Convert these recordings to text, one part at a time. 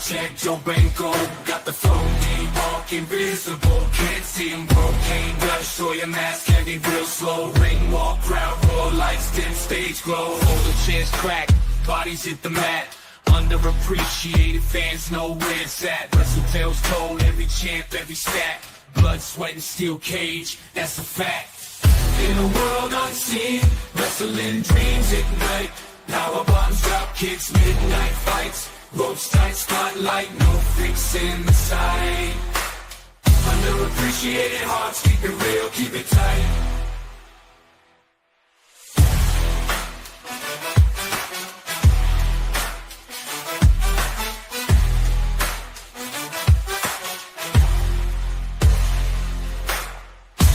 check, Joe Banco. Got the flow, he walk invisible. Can't see him, bro. Can't rush, show your mask, can be real slow. Ring walk, crowd roar, lights dim, stage glow. Hold the chairs crack, bodies hit the mat. Underappreciated fans know where it's at. Wrestle tales told, every champ, every stat. Blood, sweat, and steel cage, that's a fact. In a world unseen, wrestling dreams ignite. Power bombs, drop kicks, midnight fights. Ropes tight, spotlight, no freaks in the sight. Underappreciated hearts, keep it real, keep it tight.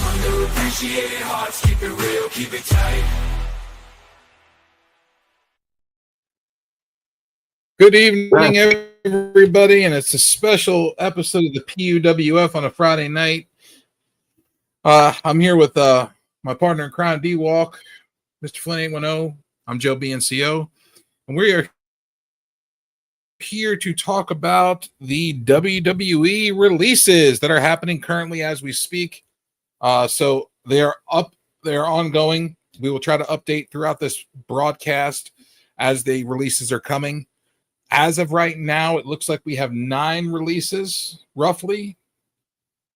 Underappreciated hearts, keep it real, keep it tight. Good evening, everybody, and it's a special episode of the P.U.W.F on a Friday night. I'm here with my partner in crime, D-Walk, Mr. Flynn 810. I'm Joe BNCO, and we are here to talk about the WWE releases that are happening currently as we speak. So they are up, they are ongoing. We will try to update throughout this broadcast as the releases are coming. As of right now, it looks like we have 9 releases, roughly.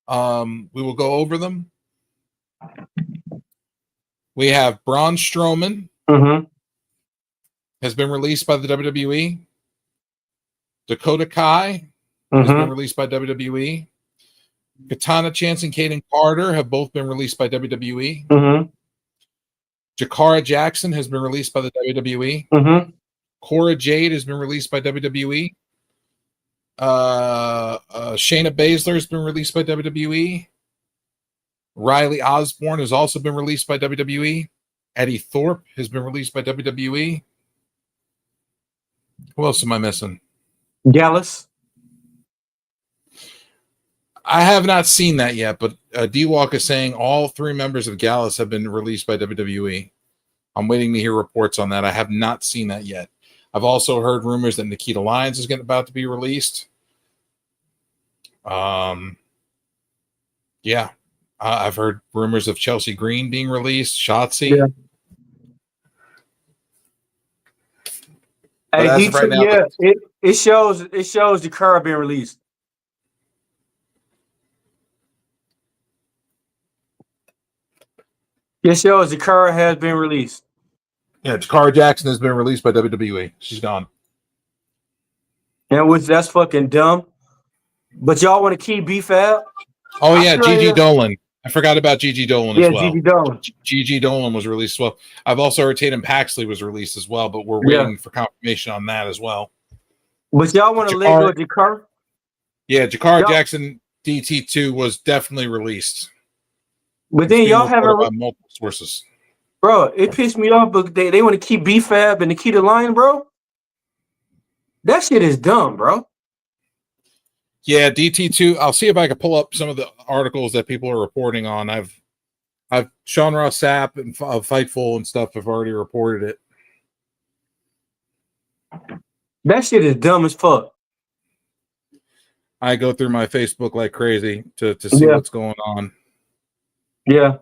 We will go over them. We have Braun Strowman has been released by the WWE. Dakota Kai has been released by WWE. Katana Chance and Kaden Carter have both been released by WWE. Jakara Jackson has been released by the WWE. Cora Jade has been released by WWE. Shayna Baszler has been released by WWE. Riley Osborne has also been released by WWE. Eddie Thorpe has been released by WWE. Who else am I missing? Gallus. I have not seen that yet, but D-Walk is saying all 3 members of Gallus have been released by WWE. I'm waiting to hear reports on that. I have not seen that yet. I've also heard rumors that Nikita Lyons is about to be released. Yeah, I've heard rumors of Chelsea Green being released. Shotzi. Yeah. But as of right now, it shows the Curry being released. It shows the Curry has been released. Yeah, Jakara Jackson has been released by WWE. She's gone. And that's fucking dumb. But y'all want to keep P.U.W.F? Oh, yeah, Gigi Dolan. I forgot about Gigi Dolan as well. Gigi Dolan. Gigi Dolan was released as well. I've also heard Tatum Paxley was released as well, but we're waiting for confirmation on that as well. But y'all want to let go of Jakara? Yeah, Jakara Jackson DT2 was definitely released. But then y'all haven't by multiple sources. Bro, it pissed me off, but they want to keep P.U.W.F and Nikita Lyons, bro. That shit is dumb, bro. Yeah, DT2. I'll see if I can pull up some of the articles that people are reporting on. I've Sean Ross Sapp and Fightful and stuff have already reported it. That shit is dumb as fuck. I go through my Facebook like crazy to see what's going on. Yeah.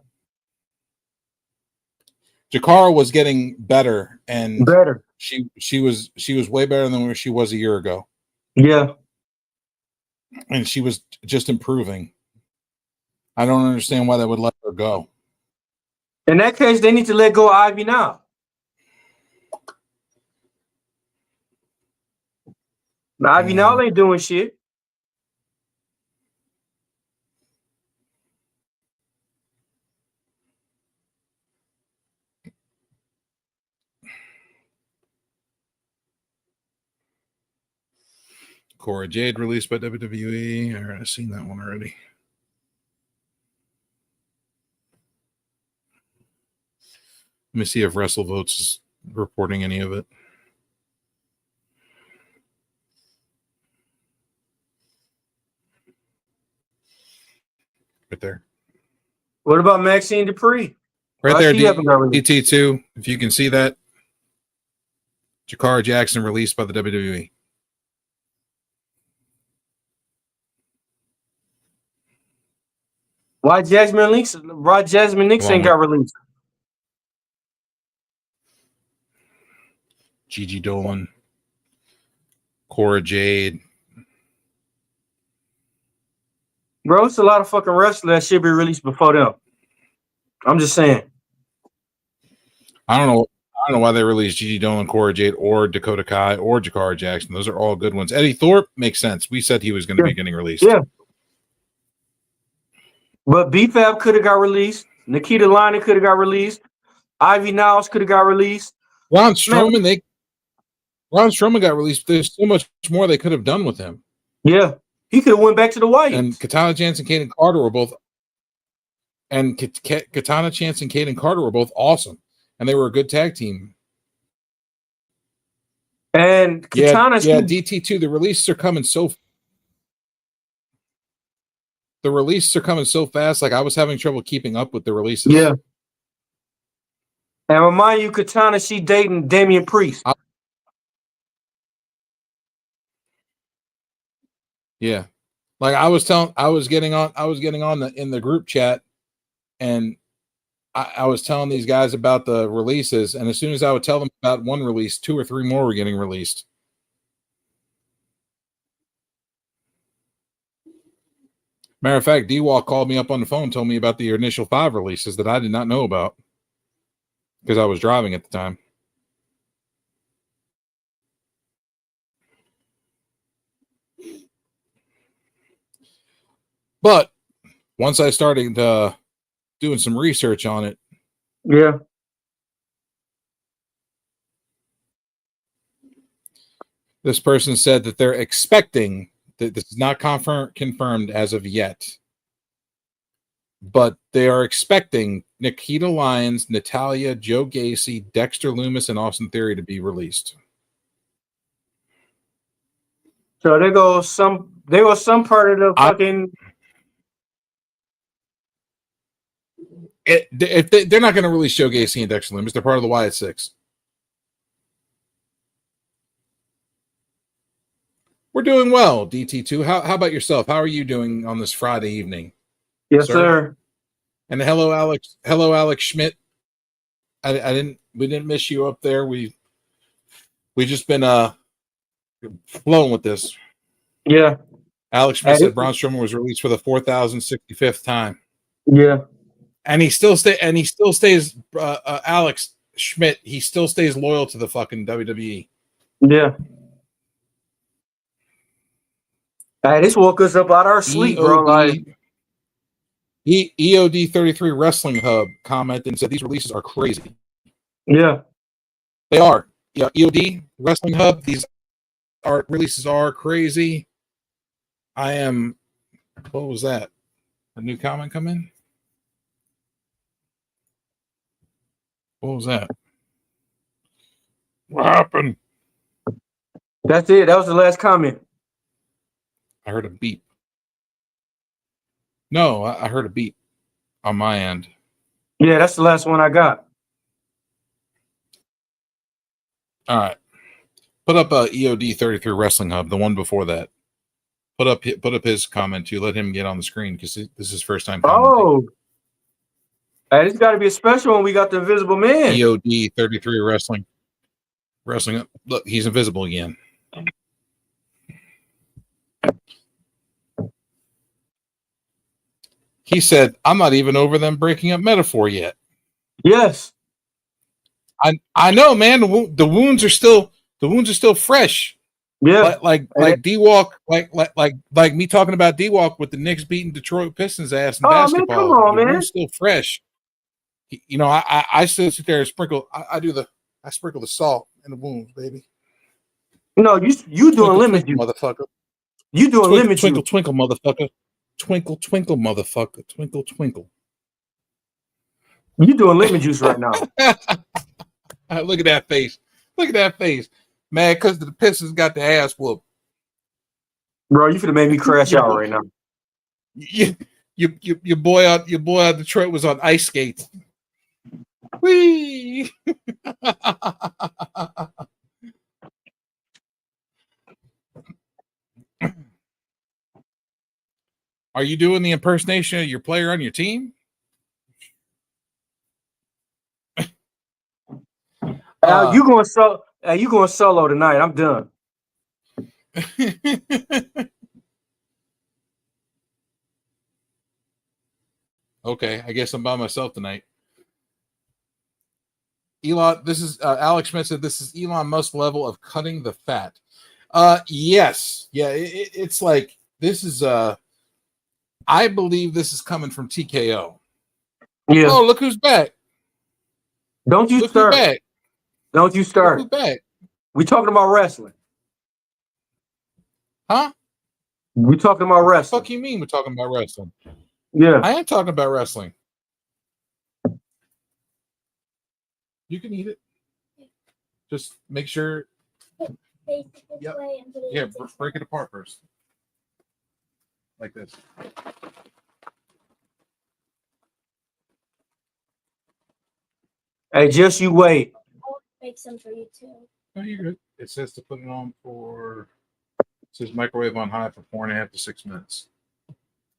Jakara was getting better, and better. She was way better than where she was a year ago. Yeah. And she was just improving. I don't understand why they would let her go. In that case, they need to let go of Ivy now. Ivy now ain't doing shit. Cora Jade released by WWE. I already seen that one already. Let me see if WrestleVotes is reporting any of it. Right there. What about Maxine Dupree? Right there, DT2. If you can see that. Jakara Jackson released by the WWE. Why Jasmine Nix ain't got released? Gigi Dolan, Cora Jade. Bro, it's a lot of fucking wrestlers that should be released before them. I'm just saying. I don't know why they released Gigi Dolan, Cora Jade, or Dakota Kai, or Jakara Jackson. Those are all good ones. Eddie Thorpe makes sense. We said he was going to be getting released. Yeah. But B-Fab could have got released. Nikita Lyons could have got released. Ivy Niles could have got released. Ron Strowman got released. There's so much more they could have done with him. Yeah. He could have went back to the Wyatts. And Katana Chance and Kaden Carter were both awesome. And they were a good tag team. And Katana, DT2. The releases are coming so fast. Like I was having trouble keeping up with the releases. Yeah. And remind you, Katana, she dating Damian Priest. Yeah. Like I was getting on in the group chat, and I was telling these guys about the releases, and as soon as I would tell them about one release, 2 or 3 more were getting released. Matter of fact, D-Walk called me up on the phone, told me about the initial 5 releases that I did not know about because I was driving at the time. But once I started doing some research on it, yeah, this person said that they're expecting that this is not confirmed as of yet, but they are expecting Nikita Lyons, Natalya, Joe Gacy, Dexter Lumis, and Austin Theory to be released. So there goes some part of the fucking. They're not going to release Joe Gacy and Dexter Lumis. They're part of the Wyatt Six. We're doing well, DT2. How about yourself? How are you doing on this Friday evening? Yes, sir. And hello, Alex. Hello, Alex Schmidt. We didn't miss you up there. We just been flowing with this. Yeah. Alex Schmidt said Braun Strowman was released for the 4,065th time. Yeah. And he still stays. Alex Schmidt. He still stays loyal to the fucking WWE. Yeah. Hey, this woke us up out our sleep, bro. Like EOD 33 Wrestling Hub commented and said these releases are crazy. Yeah, they are. Yeah, EOD Wrestling Hub. These releases are crazy. I am. What was that? A new comment come in? What was that? What happened? That's it. That was the last comment. I heard a beep. No, I heard a beep on my end. Yeah, that's the last one I got. All right. Put up EOD 33 Wrestling Hub, the one before that. Put up his comment too. Let him get on the screen because this is his first time commenting. Oh. Hey, this got to be a special one. We got the Invisible Man. EOD 33 Wrestling. Look, he's invisible again. He said, "I'm not even over them breaking up Metaphor yet." Yes, I know, man. The wounds are still fresh. Yeah, like D-Walk, like me talking about D-Walk with the Knicks beating Detroit Pistons ass in basketball. Man, come on, the man. wound's still fresh. You know, I still sit there and sprinkle. I sprinkle the salt in the wounds, baby. No, you doing lemon juice, motherfucker. You doing lemon juice, twinkle, twinkle, motherfucker. Twinkle, twinkle, motherfucker. Twinkle, twinkle. You doing lemon juice right now. Look at that face. Look at that face. Man, because the Pistons got the ass whooped. Bro, you finna make me crash out right now. Your boy out Detroit was on ice skates. Whee! Are you doing the impersonation of your player on your team? You going solo tonight? I'm done. Okay, I guess I'm by myself tonight. Elon, this is Alex Smith said this is Elon Musk level of cutting the fat. Yes, yeah, it's like this is. I believe this is coming from TKO. Yeah. Oh, look who's back! Don't you Look who's start. back! Don't you Look start. who's back! We talking about wrestling. Huh? We talking about What the wrestling. fuck you mean we're talking about wrestling? Yeah. I am talking about wrestling. You can eat it. Just make sure. Yep. Yeah, break it apart first. Like this. Hey, just you wait. I'll make some for you too. No, you're good. It says to put it on for. It says microwave on high for 4.5 to 6 minutes.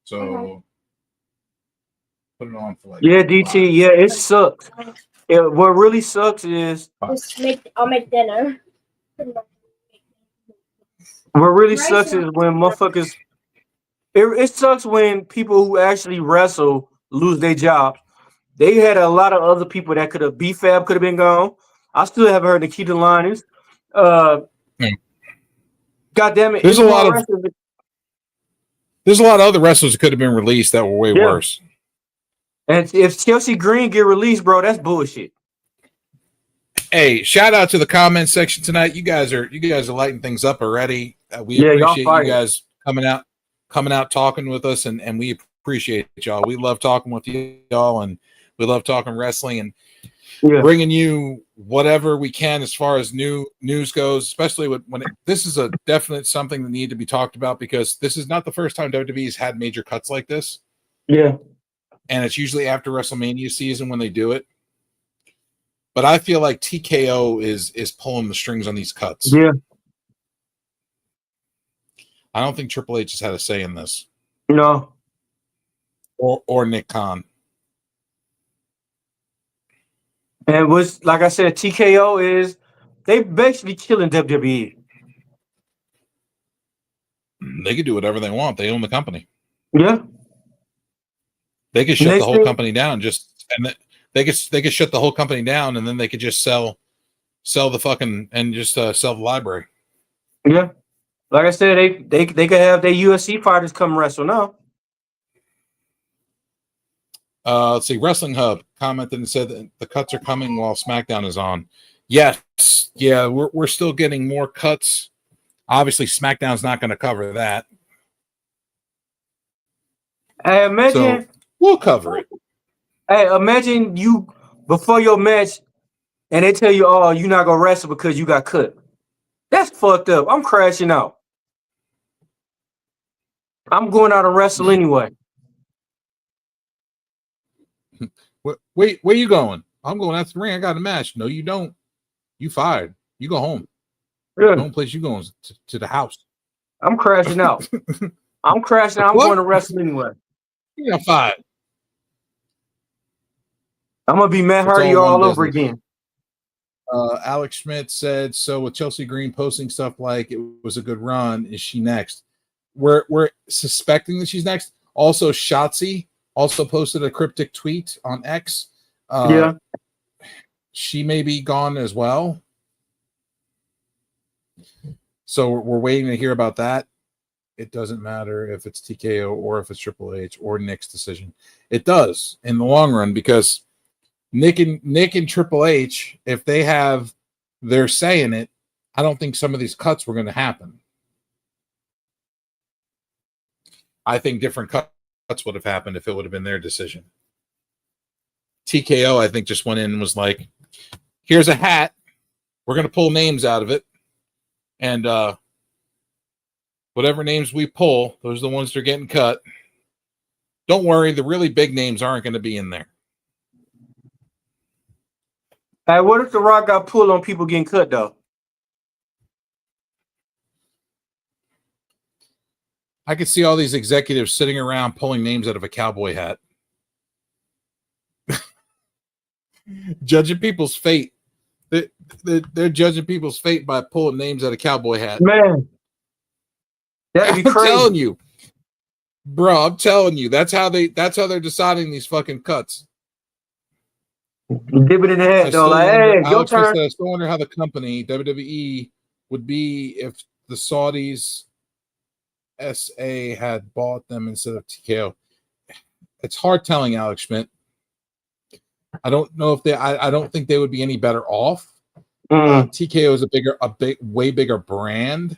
So put it on for like. Yeah, DT. 5. Yeah, it sucks. What really sucks is I'll make dinner. what really sucks is when motherfuckers. It sucks when people who actually wrestle lose their jobs. They had a lot of other people that could have P.U.W.F could have been gone. I still haven't heard Nikita Linus. God damn it! There's It's a more lot of wrestlers. there's a lot of other wrestlers that could have been released that were way Yeah. worse. And if Chelsea Green get released, bro, that's bullshit. Hey, shout out to the comment section tonight. You guys are lighting things up already. We Yeah, y'all appreciate you fighting. guys coming out talking with us, and we appreciate y'all. We love talking with y'all, and we love talking wrestling and bringing you whatever we can as far as new news goes, especially when this is a definite something that need to be talked about, because this is not the first time WWE's had major cuts like this. Yeah. And it's usually after WrestleMania season when they do it. But I feel like TKO is pulling the strings on these cuts. Yeah. I don't think Triple H has had a say in this. No. Or Nick Khan. And was like I said, TKO is they basically killing WWE. They could do whatever they want. They own the company. Yeah. They could shut the whole company down they could shut the whole company down, and then they could just sell the fucking and just sell the library. Yeah. Like I said, they could have their UFC fighters come wrestle now. Let's see. Wrestling Hub commented and said that the cuts are coming while SmackDown is on. Yes. Yeah, we're still getting more cuts. Obviously, SmackDown's not going to cover that. Hey, imagine we'll cover it. Hey, imagine you before your match and they tell you, oh, you're not gonna wrestle because you got cut. That's fucked up. I'm crashing out. I'm going out and wrestle anyway. Wait, where you going? I'm going out to the ring. I got a match. No, you don't. You fired. You go home. Yeah. The only place you going to the house. I'm crashing out. I'm crashing out. I'm going to wrestle anyway. You got fired. I'm gonna be Matt Hardy all over again. Alex Schmidt said, so with Chelsea Green posting stuff like it was a good run, is she next? We're suspecting that she's next. Also, Shotzi also posted a cryptic tweet on X. Yeah. She may be gone as well. So we're waiting to hear about that. It doesn't matter if it's TKO or if it's Triple H or Nick's decision. It does in the long run, because Nick and Triple H, if they have their say in it, I don't think some of these cuts were going to happen. I think different cuts would have happened if it would have been their decision. TKO, I think, just went in and was like, here's a hat. We're going to pull names out of it. And whatever names we pull, those are the ones that are getting cut. Don't worry, the really big names aren't going to be in there. Hey, what if The Rock got pulled on people getting cut, though? I could see all these executives sitting around pulling names out of a cowboy hat, judging people's fate. They're judging people's fate by pulling names out of cowboy hat. Man, that'd be I'm crazy. telling you, bro. I'm telling you, that's how they're deciding these fucking cuts. Dip it in the head, though. Like, hey, your Alex turn. said, I still wonder how the company WWE would be if the Saudis SA had bought them instead of TKO. It's hard telling, Alex Schmidt. I don't know if I don't think they would be any better off. TKO is way bigger brand.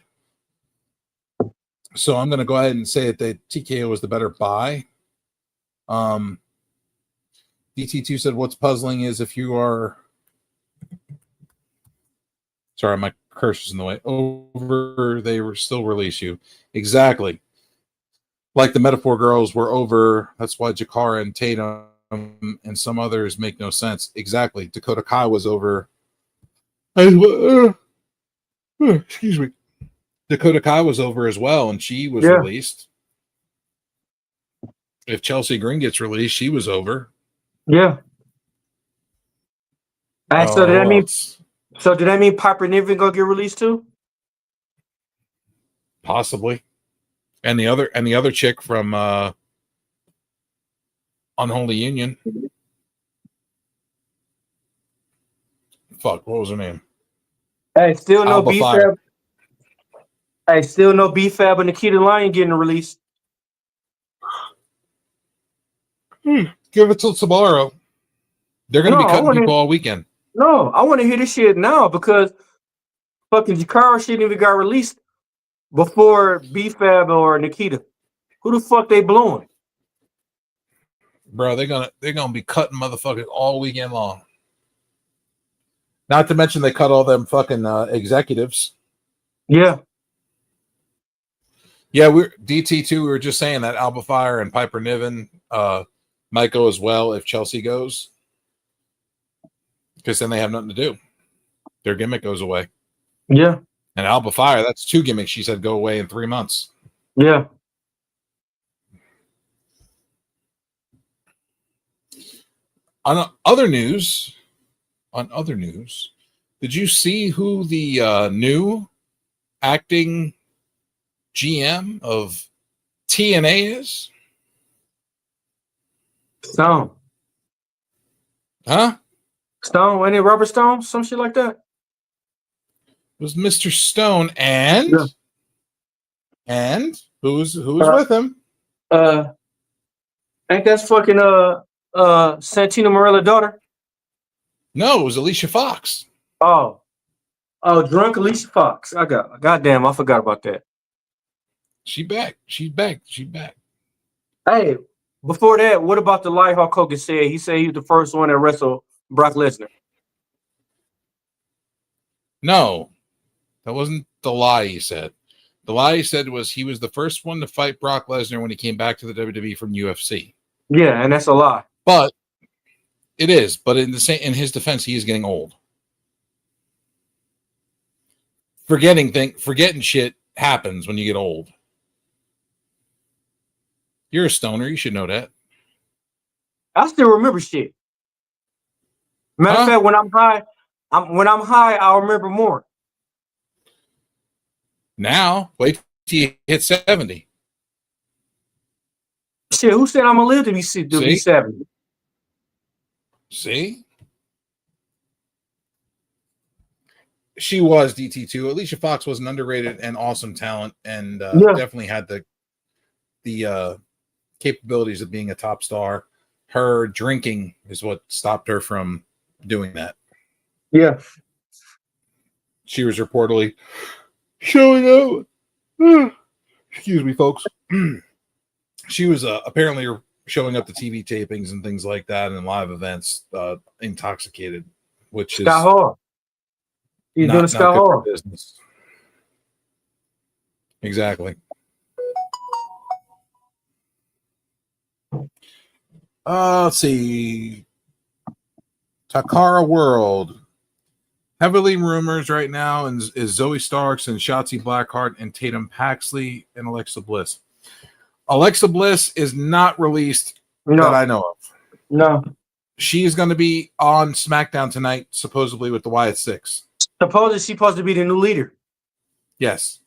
So I'm going to go ahead and say that TKO was the better buy. DT2 said, what's puzzling is if you are, sorry, my cursor's in the way, over, they will still release you. Exactly. Like the Metaphor Girls were over. That's why Jakara and Tatum and some others make no sense. Exactly. Dakota Kai was over. Excuse me. Dakota Kai was over as well, and she was released. If Chelsea Green gets released, she was over. Yeah. So did that mean Piper Niven gonna get released too? Possibly. And the other chick from Unholy Union. Fuck, what was her name? Hey, still no B-Fab. Hey, still no B-Fab and Nikita Lyon getting released. Give it till tomorrow. They're going to be cutting people all weekend. No, I want to hear this shit now because fucking Jakara shit even got released before B-Fab or Nikita. Who the fuck they blowing? Bro, they're gonna be cutting motherfuckers all weekend long. Not to mention they cut all them fucking executives. Yeah. Yeah, we're DT2. We were just saying that Alba Fire and Piper Niven might go as well if Chelsea goes, because then they have nothing to do. Their gimmick goes away. Yeah. And Alba Fire, that's 2 gimmicks. She said go away in 3 months. Yeah. On other news, did you see who the new acting GM of TNA is? Stone. Huh? Stone? Wasn't it Robert Stone? Some shit like that? It was Mr. Stone and who's with him? Ain't that's fucking Santina Morella daughter? No, it was Alicia Fox. Oh, drunk Alicia Fox. Goddamn, I forgot about that. She's back. Hey, before that, what about the lie Hulk Hogan said? He said he was the first one that wrestled Brock Lesnar. No, that wasn't the lie he said. The lie he said was he was the first one to fight Brock Lesnar when he came back to the WWE from UFC. Yeah, and that's a lie. But it is. But in his defense, he is getting old. Forgetting shit happens when you get old. You're a stoner. You should know that. I still remember shit. Matter of fact, when I'm high, I'll remember more. Now, wait till you hit 70. Shit, who said I'm gonna live to be 70? See? She was DT2. Alicia Fox was an underrated and awesome talent, and definitely had the capabilities of being a top star. Her drinking is what stopped her from doing that. Yeah. She was reportedly showing up. Excuse me, folks. She was apparently showing up to TV tapings and things like that and live events intoxicated, which is Scott He's doing Scott Hall business. Exactly. Let's see. Takara World. Heavily rumors right now is Zoe Starks and Shotzi Blackheart and Tatum Paxley and Alexa Bliss. Alexa Bliss is not released No, that I know of. no. She's going to be on SmackDown tonight, supposedly with the Wyatt Six. Supposedly she's supposed to be the new leader. Yes.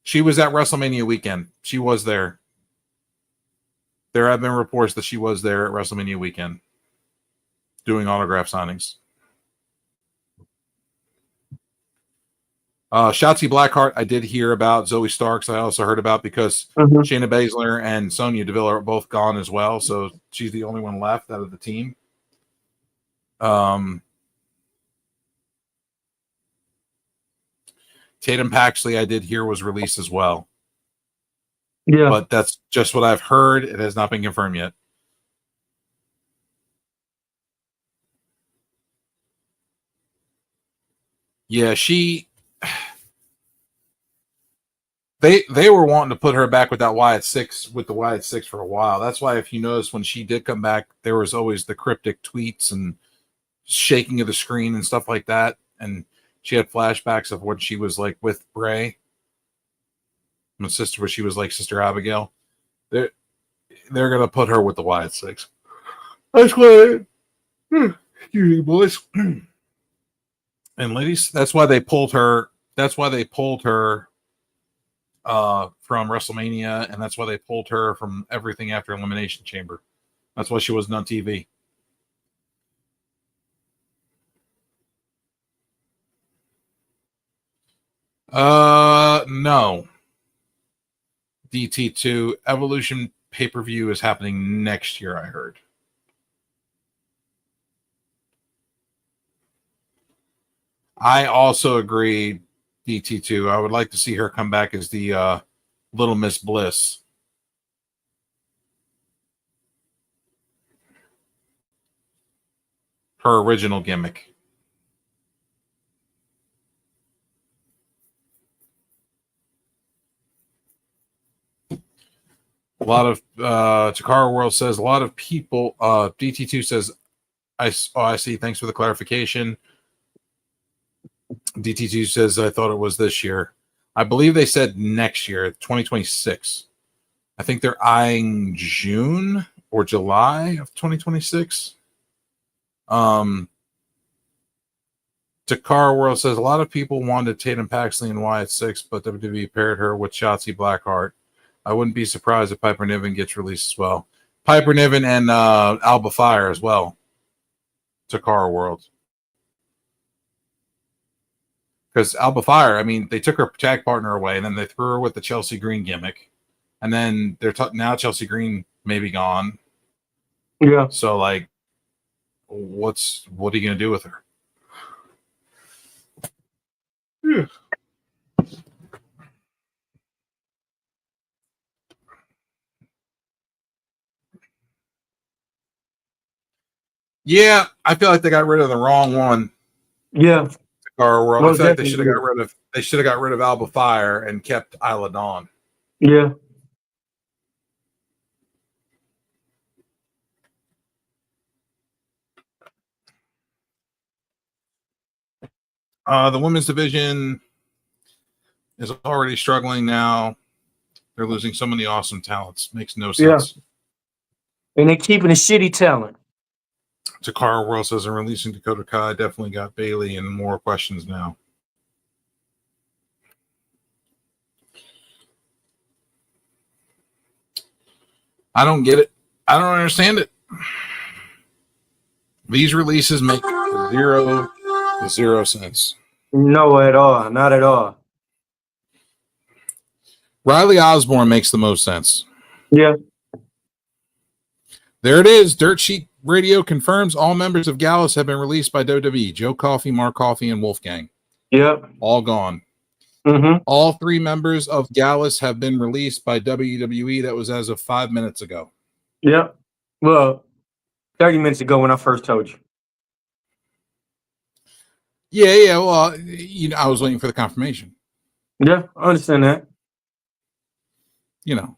She was at WrestleMania weekend. She was there. There have been reports that she was there at WrestleMania weekend doing autograph signings. Shotzi Blackheart, I did hear about. Zoe Starks, I also heard about because Shayna Baszler and Sonya Deville are both gone as well. So she's the only one left out of the team. Tatum Paxley, I did hear, was released as well. Yeah. But that's just what I've heard. It has not been confirmed yet. Yeah, they were wanting to put her back with that Wyatt Six with the Wyatt Six for a while. That's why if you notice when she did come back, there was always the cryptic tweets and shaking of the screen and stuff like that. And she had flashbacks of when she was like with Bray, my sister, where she was like Sister Abigail. They're gonna put her with the Wyatt Six. That's why, excuse me, boys and ladies. That's why they pulled her. That's why they pulled her from WrestleMania, and that's why they pulled her from everything after Elimination Chamber. That's why she wasn't on TV. No. DT2 Evolution pay-per-view is happening next year, I heard. I also agree, DT2. I would like to see her come back as the Little Miss Bliss. Her original gimmick. A lot of Takara World says a lot of people. DT2 says, I see. Thanks for the clarification. DT2 says I thought it was this year. I believe they said next year, 2026. I think they're eyeing June or July of 2026. Takara World says a lot of people wanted Tatum Paxley and Wyatt Six, but WWE paired her with Shotzi Blackheart. I wouldn't be surprised if Piper Niven gets released as well. Piper Niven and Alba Fire as well. Takara World. Because Alba Fire, I mean, they took her tag partner away, and then they threw her with the Chelsea Green gimmick. And then they're now Chelsea Green may be gone. Yeah. So, like, what are you going to do with her? Yeah. Yeah, I feel like they got rid of the wrong one. Yeah. Takara World. Well, I feel like they should have got rid of Alba Fire and kept Isla Dawn. Yeah. The women's division is already struggling now. They're losing so many awesome talents. Makes no sense. And they're keeping the shitty talent. Takara World says they're releasing Dakota Kai. Definitely got Bailey and more questions now. I don't get it. I don't understand it. These releases make zero sense. No, at all. Not at all. Riley Osborne makes the most sense. Yeah. There it is. Dirt Sheet Radio confirms all members of Gallus have been released by WWE. Joe Coffey, Mark Coffey, and Wolfgang. Yep. All gone. Mm-hmm. All three members of Gallus have been released by WWE. That was as of 5 minutes ago. Yep. Well, 30 minutes ago when I first told you. Yeah. Well, I was waiting for the confirmation. Yeah, I understand that. You know.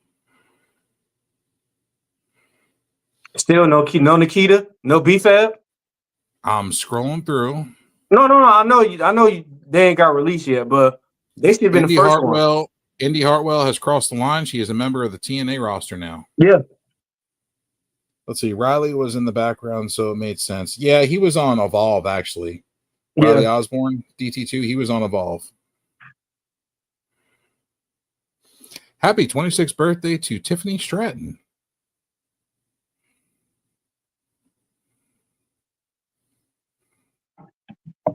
Still no Nikita, no P.U.W.F. I'm scrolling through. No. I know you. They ain't got released yet, but they should have been Indy the first Hartwell, one. Indy Hartwell has crossed the line. She is a member of the TNA roster now. Yeah. Let's see. Riley was in the background, so it made sense. Yeah, he was on Evolve, actually. Yeah. Riley Osborne, DT2, he was on Evolve. Happy 26th birthday to Tiffany Stratton.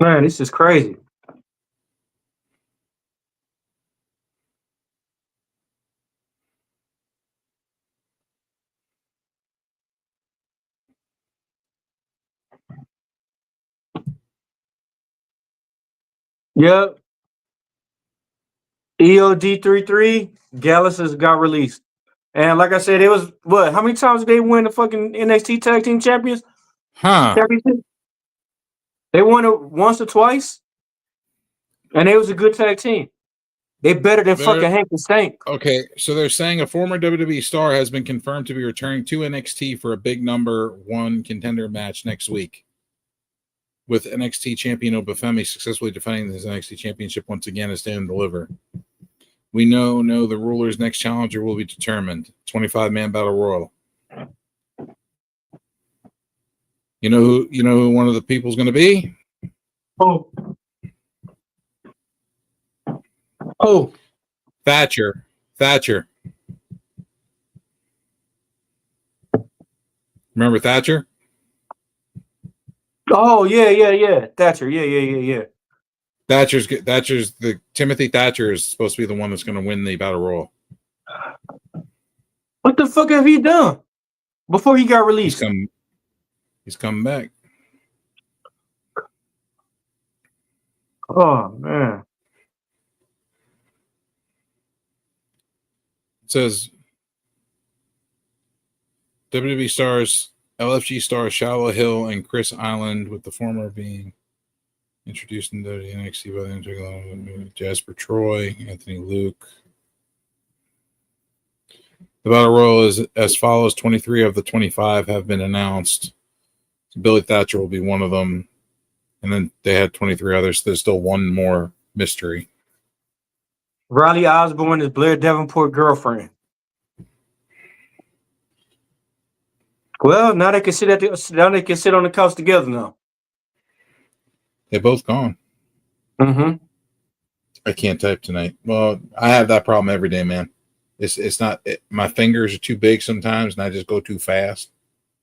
Man, this is crazy. Yep. EOD33, Gallus has got released. And like I said, it was what? How many times did they win the fucking NXT Tag Team Champions? Huh. Championship? They won it once or twice, and it was a good tag team. They better than fucking Hank and Stank. Okay, so they're saying a former WWE star has been confirmed to be returning to NXT for a big number one contender match next week, with NXT champion Obafemi successfully defending his NXT championship once again as Stand and Deliver. We know the ruler's next challenger will be determined. 25-man battle royal. You know who one of the people's going to be? Oh, Thatcher. Remember Thatcher? Oh, yeah. Thatcher. Yeah. Thatcher's the Timothy Thatcher is supposed to be the one that's going to win the battle royal. What the fuck have he done before he got released? He's coming back. Oh man. It says WWE stars, LFG stars Shallow Hill and Chris Island, with the former being introduced in the NXT by the Integral Jasper Troy, Anthony Luke. The Battle Royal is as follows. 23 of the 25 have been announced. Billy Thatcher will be one of them. And then they had 23 others. There's still one more mystery. Riley Osborne is Blair Davenport girlfriend. Well, now they can sit on the couch together now. They're both gone. Mm-hmm. I can't type tonight. Well, I have that problem every day, man. It's not my fingers are too big sometimes, and I just go too fast.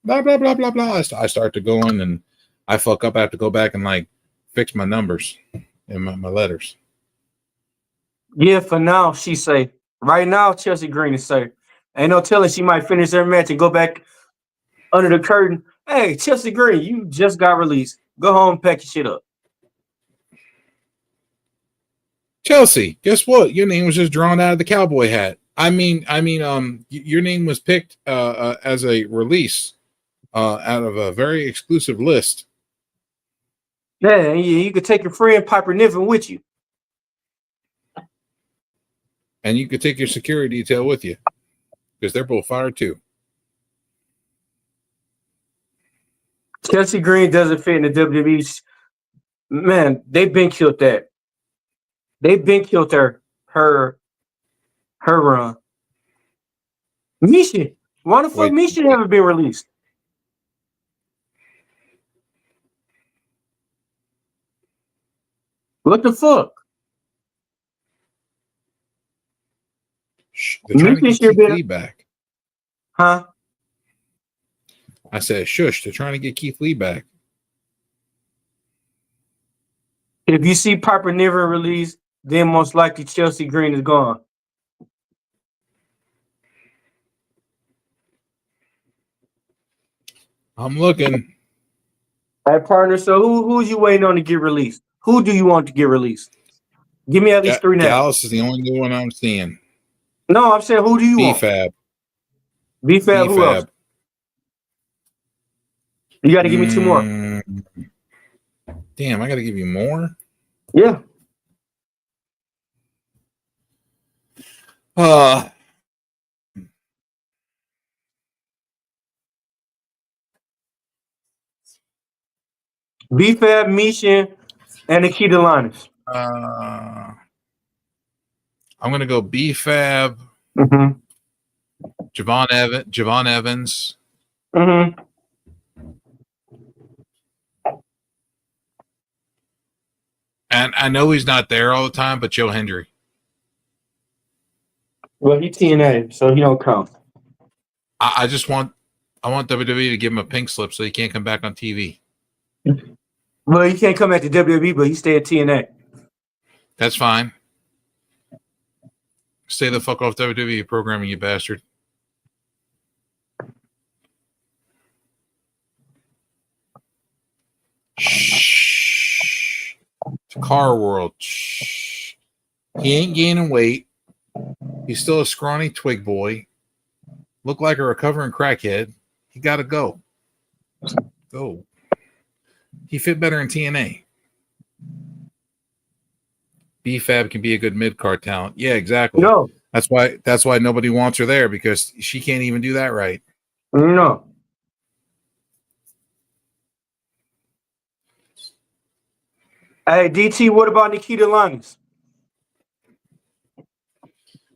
Blah blah blah blah blah. I start to go in, and I fuck up. I have to go back and like fix my numbers and my letters. Yeah, for now, she say. Right now, Chelsea Green is say. Ain't no telling she might finish her match and go back under the curtain. Hey, Chelsea Green, you just got released. Go home and pack your shit up. Chelsea, guess what? Your name was just drawn out of the cowboy hat. I mean, your name was picked as a release out of a very exclusive list. Yeah, you could take your friend Piper Niven with you. And you could take your security detail with you, because they're both fired too. Chelsea Green doesn't fit in the WWE. Man, they've been killed that. They've been killed her run. Misha, why the fuck Misha haven't been released? What the fuck? They're trying to get Keith Lee back. Huh? I said, shush, they're trying to get Keith Lee back. If you see Piper Niven released, then most likely Chelsea Green is gone. I'm looking. Hey, partner, so who's you waiting on to get released? Who do you want to get released? Give me at least three now. Gallus is the only new one I'm seeing. No, I'm saying, who do you want? B-Fab. B-Fab, who else? You got to give me two more. Damn, I got to give you more? Yeah. B-Fab, Misha, and Nikita Linus. I'm gonna go B-Fab, Mm-hmm. Javon Evans. Mm-hmm. And I know he's not there all the time, but Joe Hendry. Well, he TNA, so he don't count. I want WWE to give him a pink slip so he can't come back on TV. Well, he can't come at the WWE, but he stay at TNA. That's fine. Stay the fuck off WWE programming, you bastard. Shh. Car World. Shh. He ain't gaining weight. He's still a scrawny twig boy. Look like a recovering crackhead. He got to go. Go. He fit better in TNA. B-Fab can be a good mid-card talent. Yeah, exactly. No. That's why nobody wants her there, because she can't even do that right. No. Hey, DT, what about Nikita Lyons?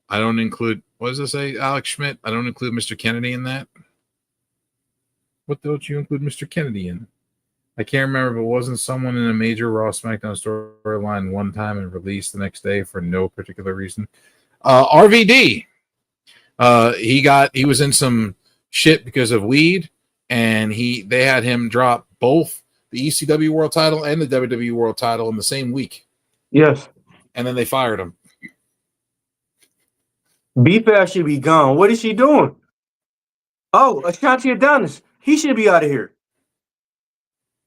I don't include, what does it say, Alex Schmidt? I don't include Mr. Kennedy in that. What don't you include Mr. Kennedy in? I can't remember, but wasn't someone in a major Raw SmackDown storyline one time and released the next day for no particular reason? RVD. He was in some shit because of weed, and they had him drop both the ECW World Title and the WWE World Title in the same week. Yes. And then they fired him. B-Fab should be gone. What is she doing? Oh, Ashanti Adonis. He should be out of here.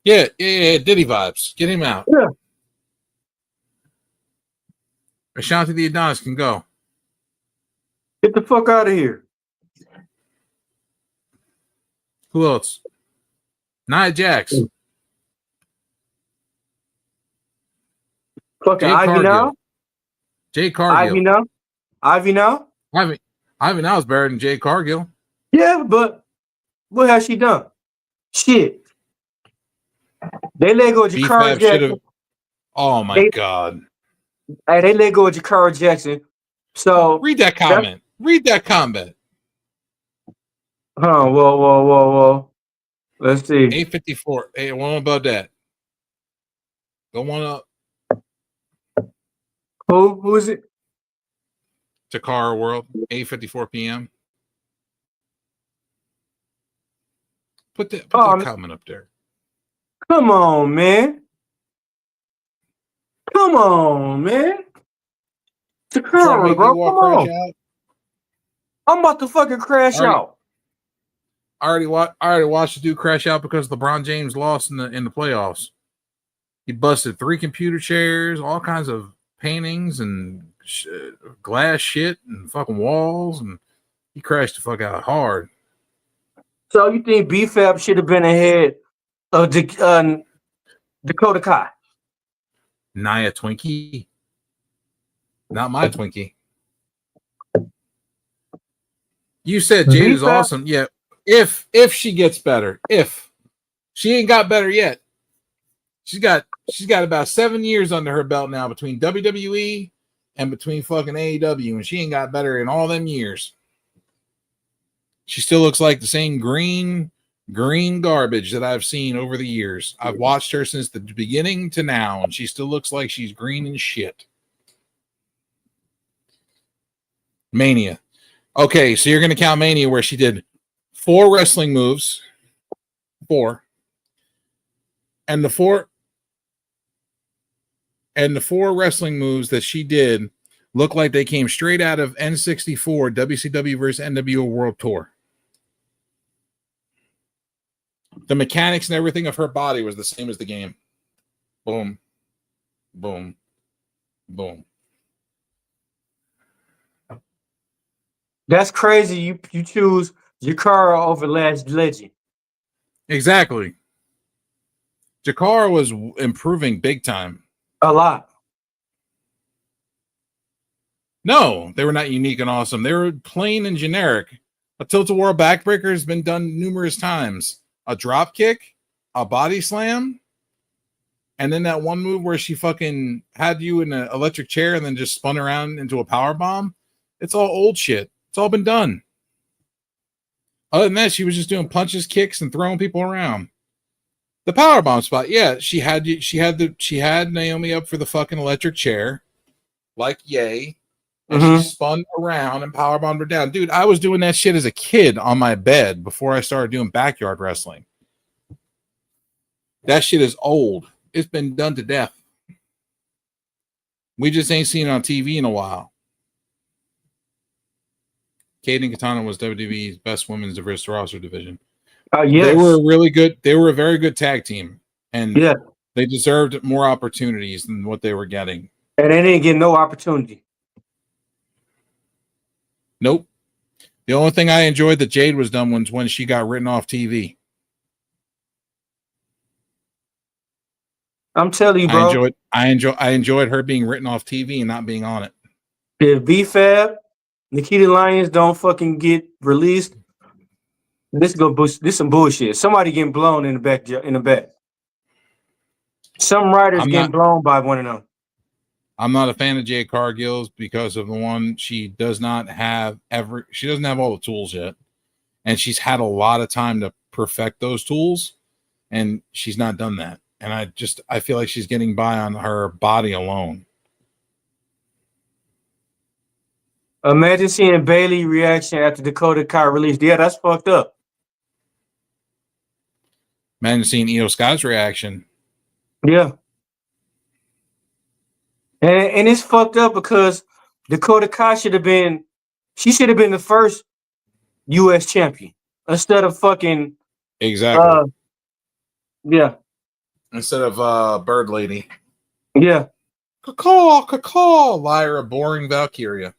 Yeah, Diddy vibes. Get him out. Yeah. Ashanti the Adonis can go. Get the fuck out of here. Who else? Nia Jax. Fucking Ivy now? Jay Cargill. Ivy now? Ivy now? Ivy now is better than Jay Cargill. Yeah, but what has she done? Shit. They let go of Jakara Jackson. Oh my God. Hey, they let go of Jakara Jackson. So read that comment. Read that comment. Huh, whoa. Let's see. 854. Hey, one about that. Go one up. Who is it? Takara World, 8:54 p.m. Put that comment up there. Come on, man. Takara, bro. Come on. Out? I'm about to fucking crash out. I already watched the dude crash out because LeBron James lost in the playoffs. He busted 3 computer chairs, all kinds of paintings and glass shit and fucking walls, and he crashed the fuck out hard. So you think B-Fab should have been ahead of Dakota Kai? Nia Twinkie. Not my Twinkie. You said Jade is awesome. Yeah. If she gets better. If she ain't got better yet. She's got about 7 years under her belt now between WWE and between fucking AEW, and she ain't got better in all them years. She still looks like the same green garbage that I've seen over the years. I've watched her since the beginning to now, and she still looks like she's green and shit. Mania. Okay, so you're going to count Mania where she did 4 wrestling moves. 4. And the 4 wrestling moves that she did look like they came straight out of N64 WCW versus NWO World Tour. The mechanics and everything of her body was the same as the game. Boom. Boom. Boom. That's crazy. You choose Jakara over Last Legend. Exactly. Jakara was improving big time. A lot. No, they were not unique and awesome. They were plain and generic. A tilt-a-whirl backbreaker has been done numerous times. A drop kick, a body slam. And then that one move where she fucking had you in an electric chair and then just spun around into a power bomb. It's all old shit. It's all been done. Other than that, she was just doing punches, kicks, and throwing people around. The power bomb spot, yeah, she had Naomi up for the fucking electric chair, like yay, and she spun around and power bombed her down. Dude, I was doing that shit as a kid on my bed before I started doing backyard wrestling. That shit is old. It's been done to death. We just ain't seen it on TV in a while. Kaden Katana was WWE's best women's diverse roster division. Yes. They were really good. They were a very good tag team, and yeah, they deserved more opportunities than what they were getting. And they didn't get no opportunity. Nope. The only thing I enjoyed that Jade was done was when she got written off TV. I'm telling you, bro. I enjoyed her being written off TV and not being on it. If B.F.A.B, Nikita Lyons don't fucking get released, this some bullshit. Somebody getting blown in the back. Some writers getting blown by one of them. I'm not a fan of Jade Cargill's because of the one, she doesn't have all the tools yet. And she's had a lot of time to perfect those tools, and she's not done that. And I feel like she's getting by on her body alone. Imagine seeing Bailey reaction after Dakota Kai released. Yeah, that's fucked up. Imagine seeing Io Scott's reaction. Yeah. And it's fucked up because Dakota Kai should have been the first U.S. champion instead of fucking exactly. Yeah. Instead of Bird Lady. Yeah. Caw, Lyra, boring Valkyria.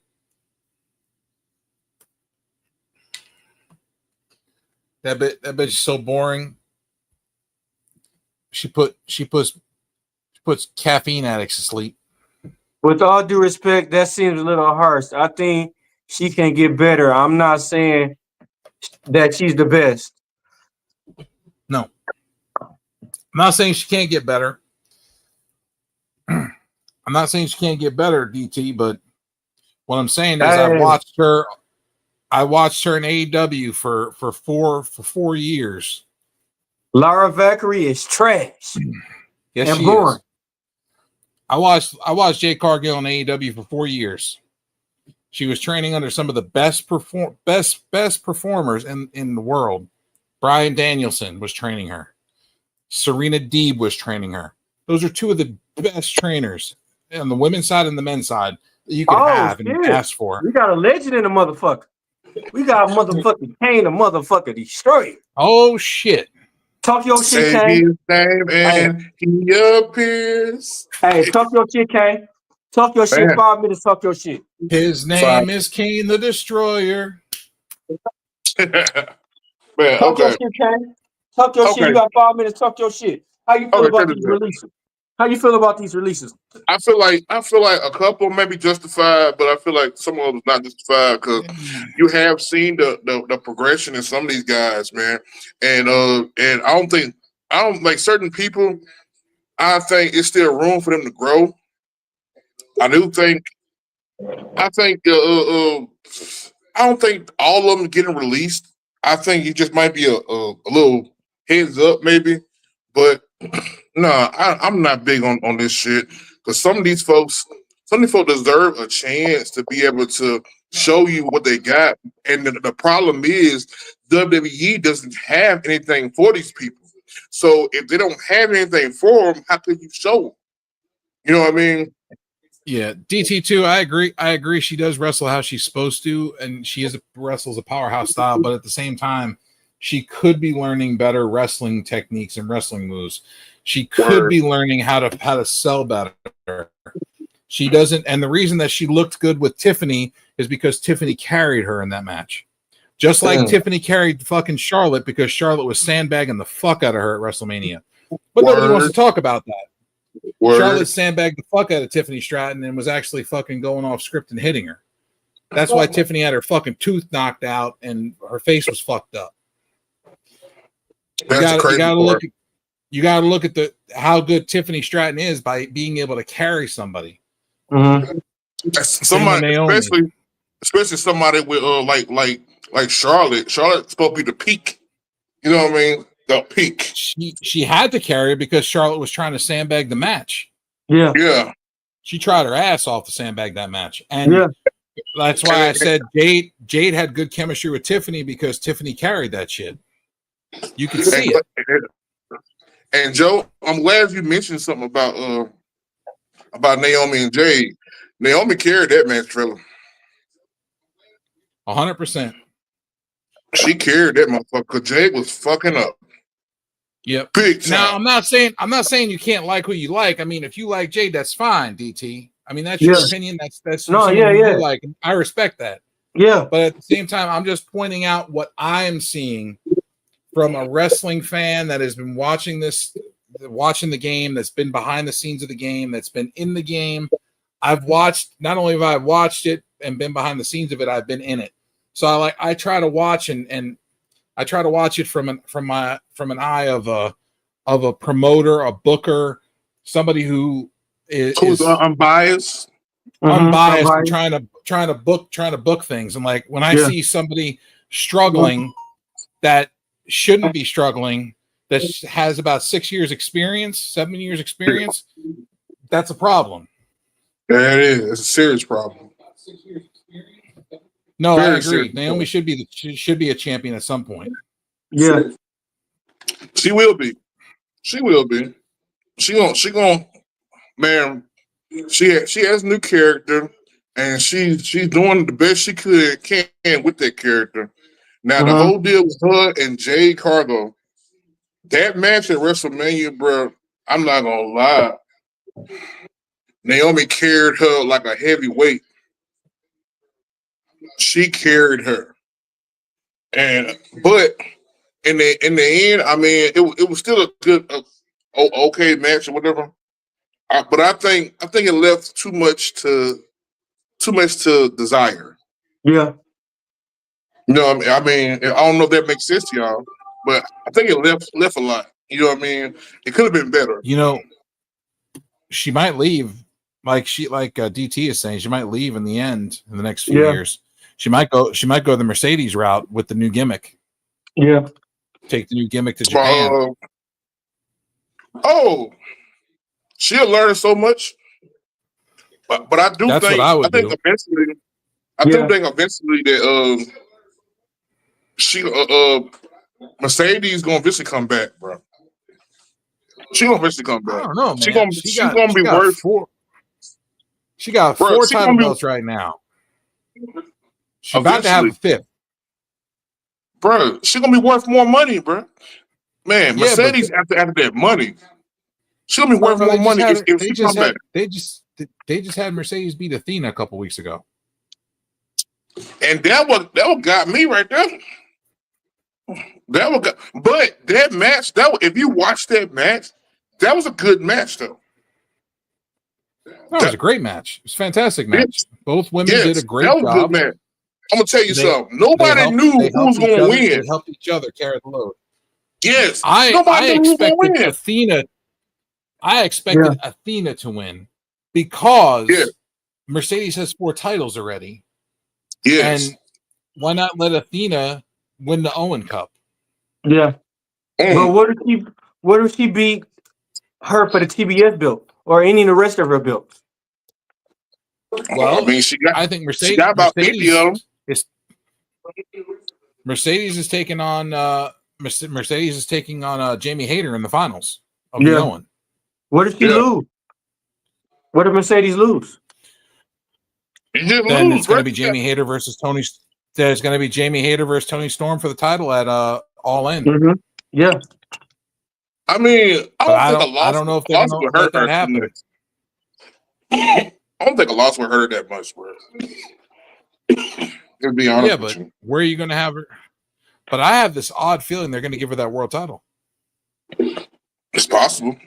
That bitch is so boring. She puts caffeine addicts to sleep. With all due respect, that seems a little harsh. I think she can get better. I'm not saying that she's the best. No. I'm not saying she can't get better. I'm not saying she can't get better, DT, but what I'm saying is I watched her in AEW for 4 years. Lara Valkyrie is trash. Yes, and she boring. Is. I watched Jade Cargill in AEW for 4 years. She was training under some of the best performers in the world. Bryan Danielson was training her. Serena Deeb was training her. Those are two of the best trainers on the women's side and the men's side that you could have and ask for. We got a legend in the motherfucker. We got a motherfucking Kane, a motherfucker destroyed. Oh shit. Talk your shit, Kane. Name and he appears. Hey, talk your shit, Kane. Talk your shit. 5 minutes, talk your shit. His name is Kane the Destroyer. Man, talk your shit, Kane. Talk your shit. You got 5 minutes, talk your shit. How you feel about these releases? How you feel about these releases? I feel like a couple maybe justified, but I feel like some of them not justified because you have seen the progression in some of these guys, man. And I don't like certain people. I think it's still room for them to grow. I don't think all of them getting released. I think it just might be a little heads up, maybe, but. No, I'm not big on this shit because some of these folks deserve a chance to be able to show you what they got. And the problem is WWE doesn't have anything for these people. So if they don't have anything for them, how could you show them? You know what I mean? Yeah, DT2, I agree. She does wrestle how she's supposed to, and she wrestles a powerhouse style, but at the same time, she could be learning better wrestling techniques and wrestling moves. She could be learning how to sell better. She doesn't, and the reason that she looked good with Tiffany is because Tiffany carried her in that match. Just like Tiffany carried fucking Charlotte because Charlotte was sandbagging the fuck out of her at WrestleMania. But nobody wants to talk about that. Charlotte sandbagged the fuck out of Tiffany Stratton and was actually fucking going off script and hitting her. That's why Tiffany had her fucking tooth knocked out and her face was fucked up. You gotta look. you got to look at how good Tiffany Stratton is by being able to carry somebody. Mm-hmm. Somebody, especially somebody with like Charlotte. Charlotte's supposed to be the peak. You know what I mean? The peak. She had to carry it because Charlotte was trying to sandbag the match. Yeah. Yeah. She tried her ass off to sandbag that match, and Yeah. that's why I said Jade had good chemistry with Tiffany because Tiffany carried that shit. You can see it. And Joe, I'm glad you mentioned something about Naomi and Jade. Naomi carried that match, fella. 100%. She carried that motherfucker. Jade was fucking up. Yep. Big time. Now I'm not saying you can't like who you like. I mean, if you like Jade, that's fine, DT. I mean, that's your opinion. That's no, someone yeah, you yeah. like. I respect that. Yeah. But at the same time, I'm just pointing out what I am seeing from a wrestling fan that has been watching the game, that's been behind the scenes of the game, that's been in the game. Not only have I watched it and been behind the scenes of it, I've been in it. So I try to watch and I try to watch it from an eye of a promoter, a booker, somebody who is unbiased, unbiased, and trying to book things. And like when I see somebody struggling that shouldn't be struggling, that has about 7 years experience, that's a problem. Yeah, it is. It's a serious problem. No, I agree. Naomi should be a champion at some point. Yeah. She will be. She will be. She gonna man, she has a new character and she's doing the best she can with that character. Now the whole deal with her and Jade Cargo, that match at WrestleMania, bro, I'm not gonna lie. Naomi carried her like a heavyweight. She carried her. But in the end, I mean, it was still a good okay match or whatever. But I think it left too much to desire. Yeah. You know what I mean? I don't know if that makes sense to y'all, but I think it left a lot. You know what I mean? It could have been better. You know, she might leave, like DT is saying, she might leave in the end in the next few years. She might go the Mercedes route with the new gimmick. Yeah. Take the new gimmick to Japan. She'll learn so much. But I do That's think what I would think do. eventually that she Mercedes gonna eventually come back, bro. She gonna eventually come back. I don't know, man. She's gonna be worth four. She got four title belts right now. She's about to have a fifth. Bro, she's gonna be worth more money, bro. Man, Mercedes after that money, she's gonna be worth more money if she comes back. They just had Mercedes beat Athena a couple weeks ago. And that what got me right there. But that match, if you watch that match, that was a good match though. That was a great match. It was a fantastic match. Both women did a great job. Good match. I'm gonna tell you something. Nobody knew who was gonna win. They helped each other carry the load. Yes. I expected Athena. I expected Athena to win because Mercedes has 4 titles already. Yes. And why not let Athena win the Owen Cup? Yeah. But what if she beat her for the TBS belt or any of the rest of her belts? Well, I mean, I think Mercedes is taking on Jamie Hayter in the finals of the Owen. What if she lose? What if Mercedes lose? Then it's going to be Jamie Hayter versus Tony. There's going to be Jamie Hayter versus Tony Storm for the title at All In. Mm-hmm. Yeah. I mean, I don't know if they're going to let that happen. I don't think a loss would hurt her that much, bro. To be honest with you. Where are you going to have her? But I have this odd feeling they're going to give her that world title. It's possible.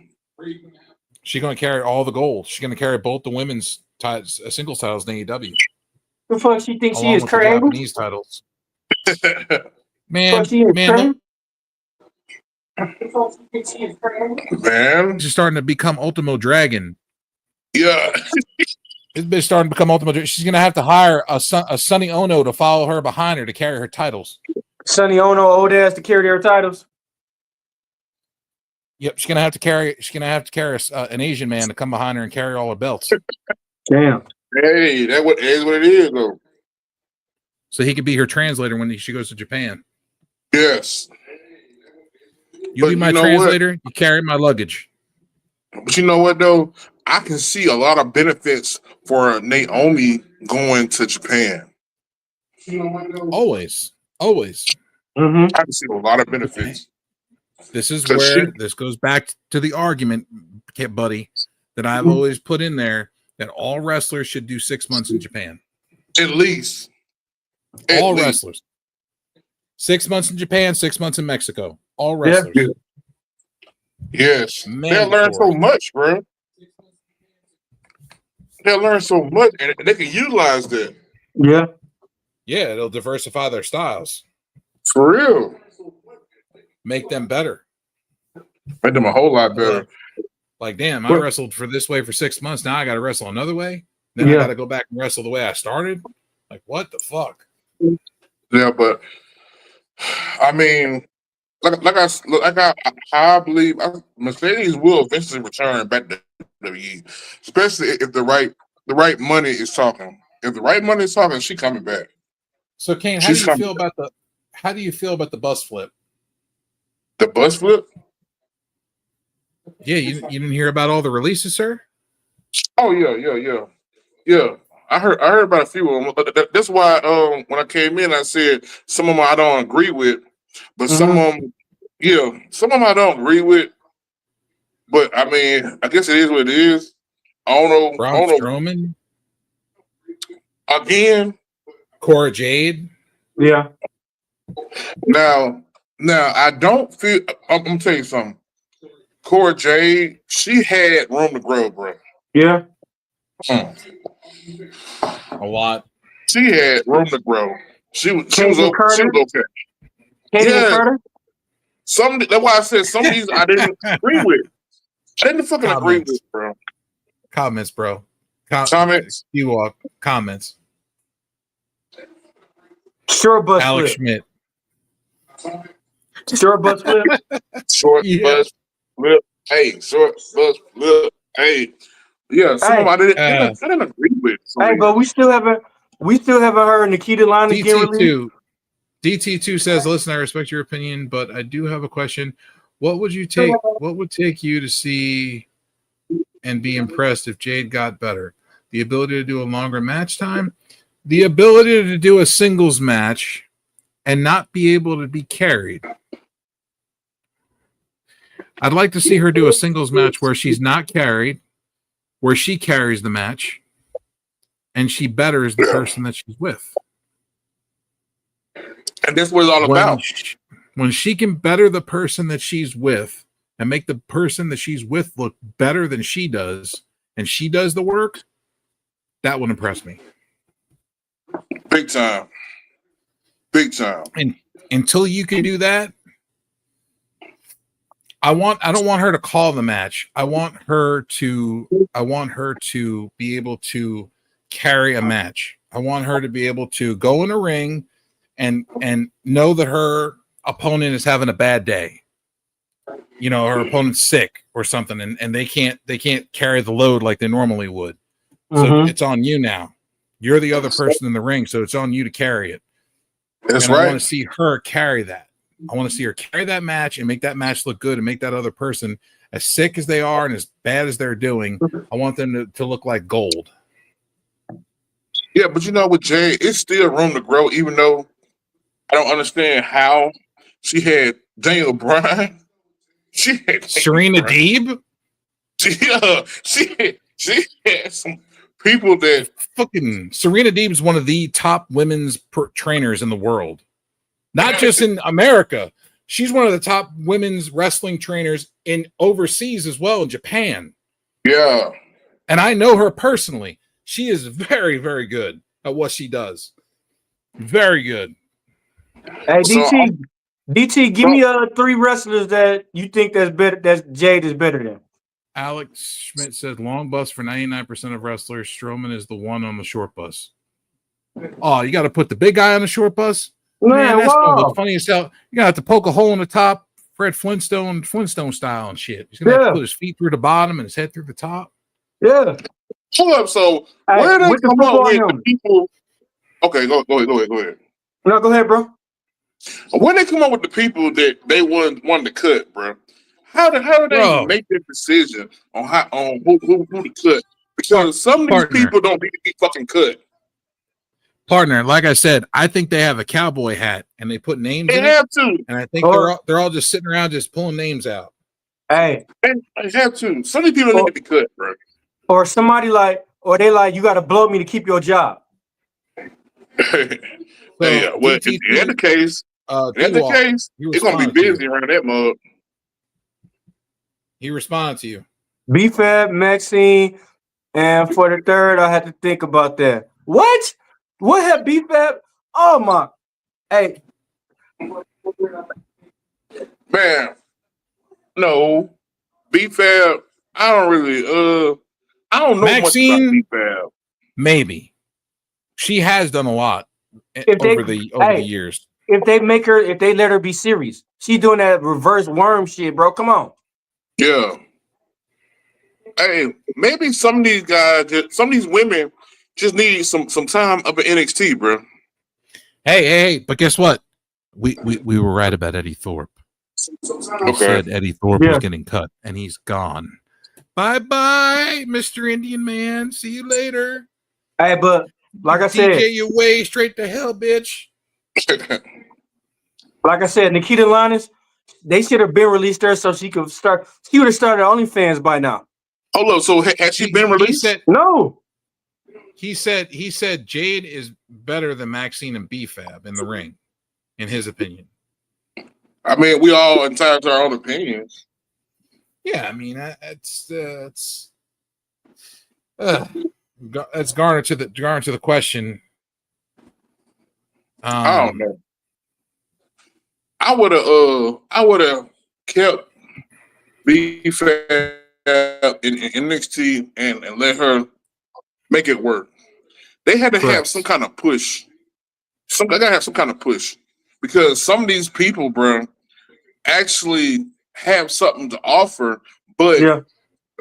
She's going to carry all the gold. She's going to carry both the women's singles titles in AEW. The fuck she thinks she is, Kurt Angle? Japanese titles. Man, Man, She's starting to become Ultimo Dragon. yeah. This bitch starting to become Ultimo Dragon. She's gonna have to hire a Sonny Ono to follow her behind her to carry her titles. Sonny Ono, old ass to carry their titles. Yep, she's gonna have to carry. She's gonna have to carry an Asian man to come behind her and carry all her belts, Damn. Hey, that what is what it is though. so he can be her translator when she goes to Japan. Yes. You But be my you know translator. You carry my luggage. But you know what though? I can see a lot of benefits for Naomi going to Japan. Always, always. Mm-hmm. I can see a lot of benefits. This is 'Cause where this goes back to the argument, buddy, that I've always put in there that all wrestlers should do 6 months in Japan. At least. At All least. wrestlers. 6 months in Japan, 6 months in Mexico. All wrestlers. Yeah. Yes. They'll learn so Mandatory. much, bro. They'll learn so much and they can utilize that. Yeah. Yeah, it'll diversify their styles, For real. make them better. Make them a whole lot better. Like, damn, I wrestled for this way for 6 months. Now I got to wrestle another way. Then Yeah. I got to go back and wrestle the way I started. Like, what the fuck? Yeah, but I mean, I believe Mercedes will eventually return back to WWE, especially if the right money is talking. If the right money is talking, she coming back. So, Kane, how She's do you coming feel about the bus flip? The bus flip? Yeah, you didn't hear about all the releases, sir? Oh yeah. I heard about a few of them. That's why when I came in, I said some of them I don't agree with, but some of them, some of them I don't agree with. But I mean, I guess it is what it is. I don't know. Braun Strowman, Again, Cora Jade. Yeah. now I don't feel. I'm gonna tell you something. Cora Jade, she had room to grow, bro. Yeah. A lot. She had room to grow. She was okay. Katie Yeah. Carter? That's why I said some of these I didn't agree with. I didn't fucking agree with, bro. Comments, bro. Comments. You walk. Comments. Short bus Alex flip. Schmidt. Short bus flip. Short bus flip. Hey, short bus flip. Hey. Yeah, some of them I didn't agree with. Hey, but we still haven't heard Nikita line again. DT2 says, listen, I respect your opinion, but I do have a question. What would take you to see and be impressed if Jade got better? The ability to do a longer match time, the ability to do a singles match and not be able to be carried. I'd like to see her do a singles match where she's not carried, where she carries the match, and she betters the person that she's with. And that's what it's all about. When she can better the person that she's with and make the person that she's with look better than she does, and she does the work, that would impress me. Big time. Big time. And until you can do that, I don't want her to call the match. I want her to be able to carry a match. I want her to be able to go in a ring and know that her opponent is having a bad day. You know, her opponent's sick or something, and they can't carry the load like they normally would. So it's on you now. You're the other person in the ring, so it's on you to carry it. That's right. I want to see her carry that. I want to see her carry that match and make that match look good and make that other person, as sick as they are and as bad as they're doing, I want them to look like gold. Yeah, but you know, with Jay, it's still room to grow, even though I don't understand how she had Daniel Bryan. She had Serena Deeb. Yeah, she had some people that fucking Serena Deeb is one of the top women's trainers in the world. Not just in America. She's one of the top women's wrestling trainers in overseas as well, in Japan. Yeah. And I know her personally. She is very, very good at what she does. Very good. Hey, DT, DT, give me 3 wrestlers that you think that's better. That Jade is better than. Alex Schmidt said long bus for 99% of wrestlers. Strowman is the one on the short bus. Oh, you got to put the big guy on the short bus? Man, that's gonna look funny as hell. You gotta have to poke a hole in the top, Fred Flintstone style and shit. He's gonna have to put his feet through the bottom and his head through the top. Yeah. Hold up. So where did they come up with the people? Okay, go ahead. No, go ahead, bro. When they come up with the people that they wanted to cut, bro? How did they even make that decision on who to cut? Because some of these people don't need to be fucking cut. Partner, like I said, I think they have a cowboy hat and they put names in have it. To. And I think they're all just sitting around just pulling names out. Hey. They have to. Some of these people need to be cut, bro. Or somebody they like, you gotta blow me to keep your job. So, yeah, well, in the case, it's gonna be busy around that mug. He responded to you. B-Fab, Maxine, and for the third, I had to think about that. What have B-Fab? Oh my! Hey, man, no, B-Fab. I don't really. I don't know Maxine, much about B-Fab. Maybe she has done a lot over the years. If they let her be serious, she doing that reverse worm shit, bro. Come on. Yeah. Hey, maybe some of these women just need some time up at NXT, bro. Hey, but guess what? We were right about Eddie Thorpe. We said Eddie Thorpe was getting cut, and he's gone. Bye, Mr. Indian Man. See you later. Hey, but like I said, DJ your way straight to hell, bitch. Like I said, Nikita Linus, they should have been released there so she could start. She would have started OnlyFans by now. Hold up, so has she been released? No. He said Jade is better than Maxine and B-Fab in the ring, in his opinion. I mean, we all entitled to our own opinions. Yeah, I mean, it's garnered to the question. I don't know. I would have kept B-Fab in NXT and let her make it work. They had to have some kind of push. They gotta have some kind of push because some of these people, bro, actually have something to offer, but the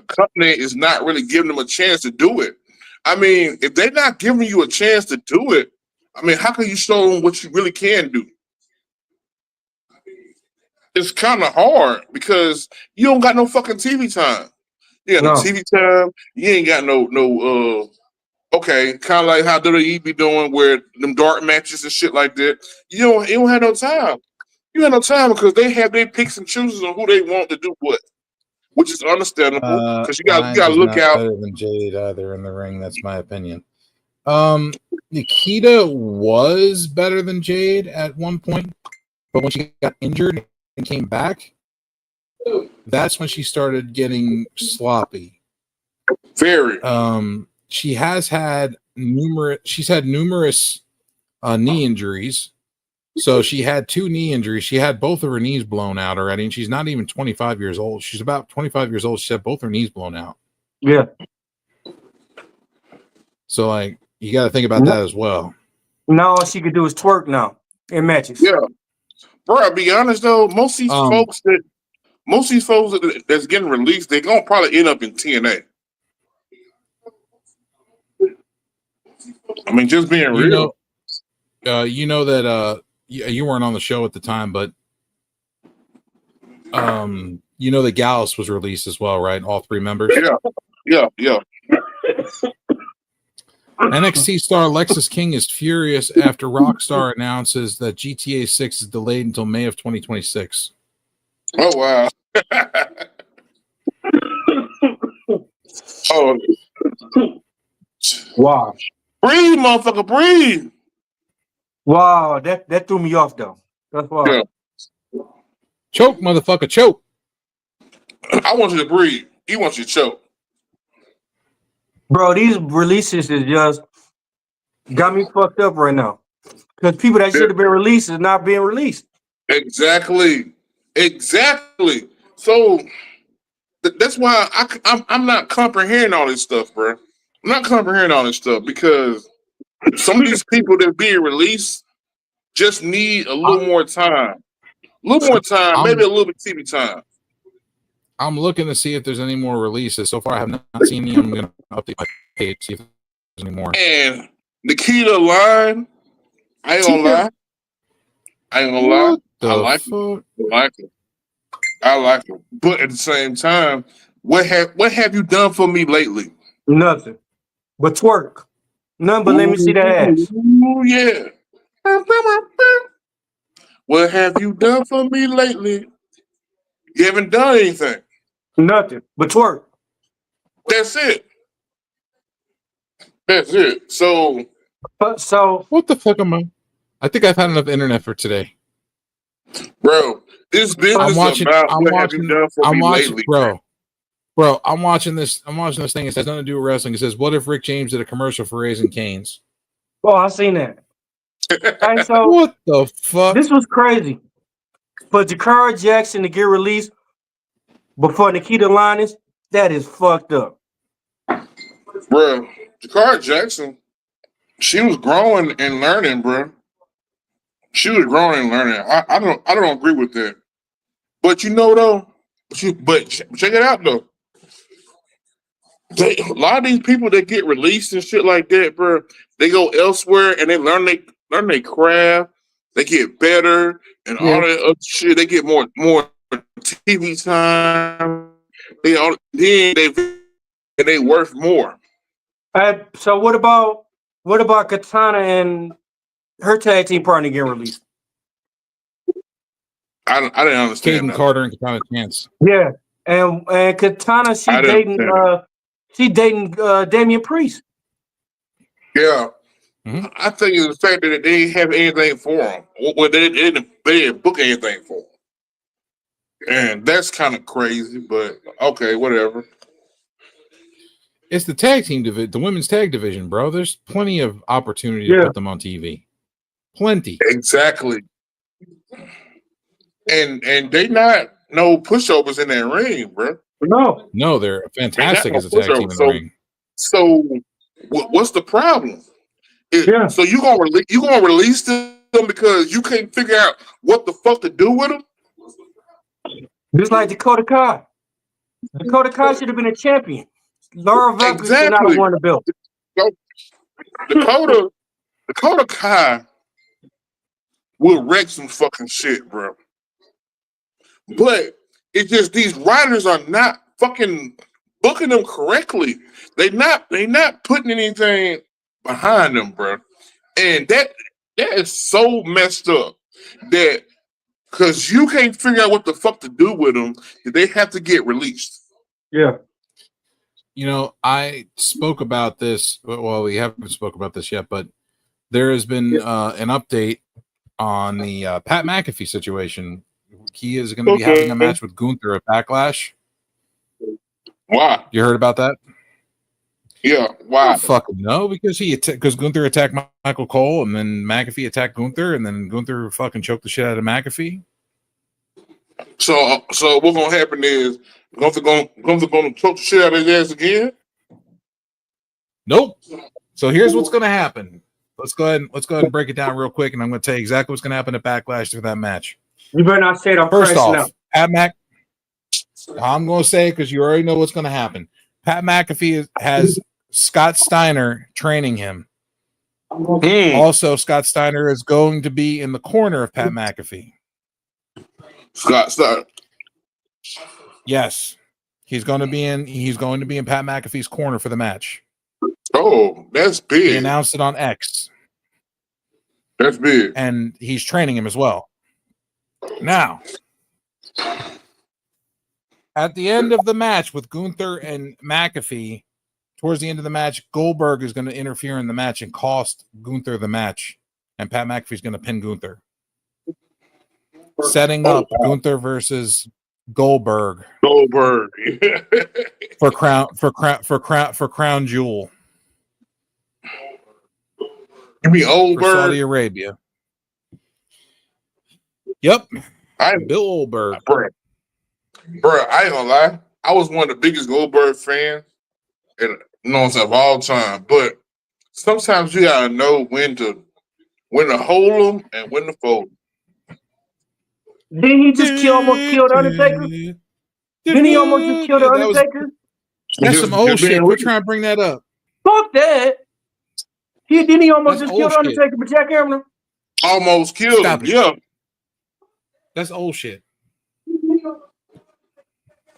company is not really giving them a chance to do it. I mean, if they're not giving you a chance to do it, I mean, how can you show them what you really can do? It's kind of hard because you don't got no fucking TV time. You got no TV time. You ain't got no okay, kind of like how WWE be doing where them dark matches and shit like that. You don't have no time. You have no time because they have their picks and chooses on who they want to do what, which is understandable because you got to look out. Better than Jade either in the ring. That's my opinion. Nikita was better than Jade at one point, but when she got injured and came back, that's when she started getting sloppy. Very. She has had numerous knee injuries. So she had 2 knee injuries. She had both of her knees blown out already, and she's not even 25 years old. She's about 25 years old. She had both her knees blown out. Yeah. So, like, you got to think about that as well. Now all she could do is twerk now in matches. Yeah. Bro, I'll be honest, though, most of these folks that's getting released, they're going to probably end up in TNA. I mean, just being real. You know that you weren't on the show at the time, but you know that Gallus was released as well, right? All 3 members. Yeah. NXT star Lexis King is furious after Rockstar announces that GTA 6 is delayed until May of 2026. Oh wow! Oh wow! Breathe, motherfucker, breathe. Wow, that threw me off though. That's why. Yeah. Choke, motherfucker, choke. I want you to breathe. He wants you to choke. Bro, these releases is just got me fucked up right now. Because people that should have been released is not being released. Exactly. So that's why I'm not comprehending all this stuff, bro. I'm not comprehending all this stuff because some of these people that are being released just need a little more time. A little more time, maybe a little bit TV time. I'm looking to see if there's any more releases. So far, I have not seen any. I'm going to update my page, see if there's any more. And Nikita line, I ain't gonna lie. What I the like fuck? it. I like it. But at the same time, what have you done for me lately? Nothing but twerk. Nothing but let me see that ass. Ooh, yeah. What have you done for me lately? You haven't done anything. Nothing but twerk. That's it. That's it. So What the fuck am I? I think I've had enough internet for today. bro, this business about what have you done for me lately, bro. I'm watching this thing. It has nothing to do with wrestling. It says, "What if Rick James did a commercial for Raising Cane's?" Oh, I seen that. Hey, so What the fuck? this was crazy. For Jakara Jackson to get released before Nikita Linus, that is fucked up. Bro, Jakara Jackson, she was growing and learning, bro. She was growing and learning. I don't agree with that. But you know though, check it out though. A lot of these people that get released and shit like that, bro, they go elsewhere and they learn their craft. They get better and all that other shit. They get more TV time. They worth more. So what about Katana and her tag team partner getting released? I didn't understand. Caden Carter and Katana Chance. Yeah, and Katana, she dating Damian Priest. Yeah. Mm-hmm. I think it's the fact that they didn't have anything for them. Well, they didn't book anything for them. And that's kind of crazy, but okay, whatever. It's the tag team division, the women's tag division, bro. There's plenty of opportunity to put them on TV. Plenty. Exactly. And they not no pushovers in that ring, bro. No, they're fantastic as a tag team in the ring. So what's the problem? So you gonna release them because you can't figure out what the fuck to do with them? Just like Dakota Kai. Dakota Kai should have been a champion. Laura Valkyrie should not have won the belt. Dakota Kai will wreck some fucking shit, bro. But it's just these writers are not fucking booking them correctly. They not putting anything behind them, bro. And that is so messed up that because you can't figure out what the fuck to do with them, they have to get released. Yeah. You know, I spoke about this. Well, we haven't spoke about this yet, but there has been an update on the Pat McAfee situation. He is going to be having a match with Gunther at Backlash. Why? You heard about that? Yeah. Why? Fucking no, because Gunther attacked Michael Cole, and then McAfee attacked Gunther, and then Gunther fucking choked the shit out of McAfee. So what's gonna happen is Gunther gonna choke the shit out of his ass again? Nope. So here's what's gonna happen. Let's go ahead and break it down real quick, and I'm gonna tell you exactly what's gonna happen at Backlash for that match. You better not say it. I'm First off, out. Pat Mac. I'm gonna say it because you already know what's gonna happen. Pat McAfee has Scott Steiner training him. Also, Scott Steiner is going to be in the corner of Pat McAfee. Scott Steiner. Yes, he's going to be in Pat McAfee's corner for the match. Oh, that's big. He announced it on X. That's big. And he's training him as well. Now, at the end of the match with Gunther and McAfee, towards the end of the match, Goldberg is going to interfere in the match and cost Gunther the match. And Pat McAfee is going to pin Gunther. Setting up Gunther versus Goldberg for crown jewel. You mean Goldberg? For Saudi Arabia. Yep. I Bill Goldberg. bro, I ain't gonna lie. I was one of the biggest Goldberg fans, and you know what I'm saying, of all time. But sometimes you gotta know when to hold them and when to fold 'em. Didn't he just almost kill the Undertaker? Didn't he almost just kill the Yeah, Undertaker? that's some old shit. being We're real. trying to bring that up. Fuck that. Didn't he almost That's just kill old the shit. Undertaker with Jack Hammer? Almost killed Stop him. it. Yeah, That's old shit.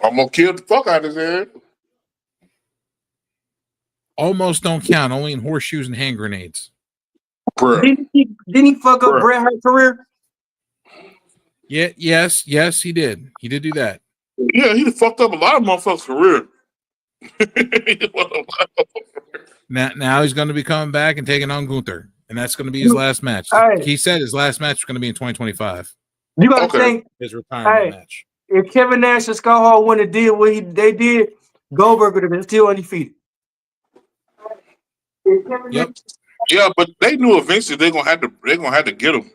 almost killed the fuck out of his head. Almost don't count. Only in horseshoes and hand grenades. Bro, Didn't he fuck up Bruh. Bret Hart's career? Yeah. Yes. He did. He did do that. yeah, he fucked up a lot of motherfuckers' career. Now he's going to be coming back and taking on Gunther, and that's going to be his last match. Hey. He said his last match is going to be in 2025. You gotta Okay. think His retirement Hey. match. if Kevin Nash and Scott Hall wouldn't have did what they did, Goldberg would have been still undefeated. Yep. Yeah, but they knew eventually they're gonna have to get him.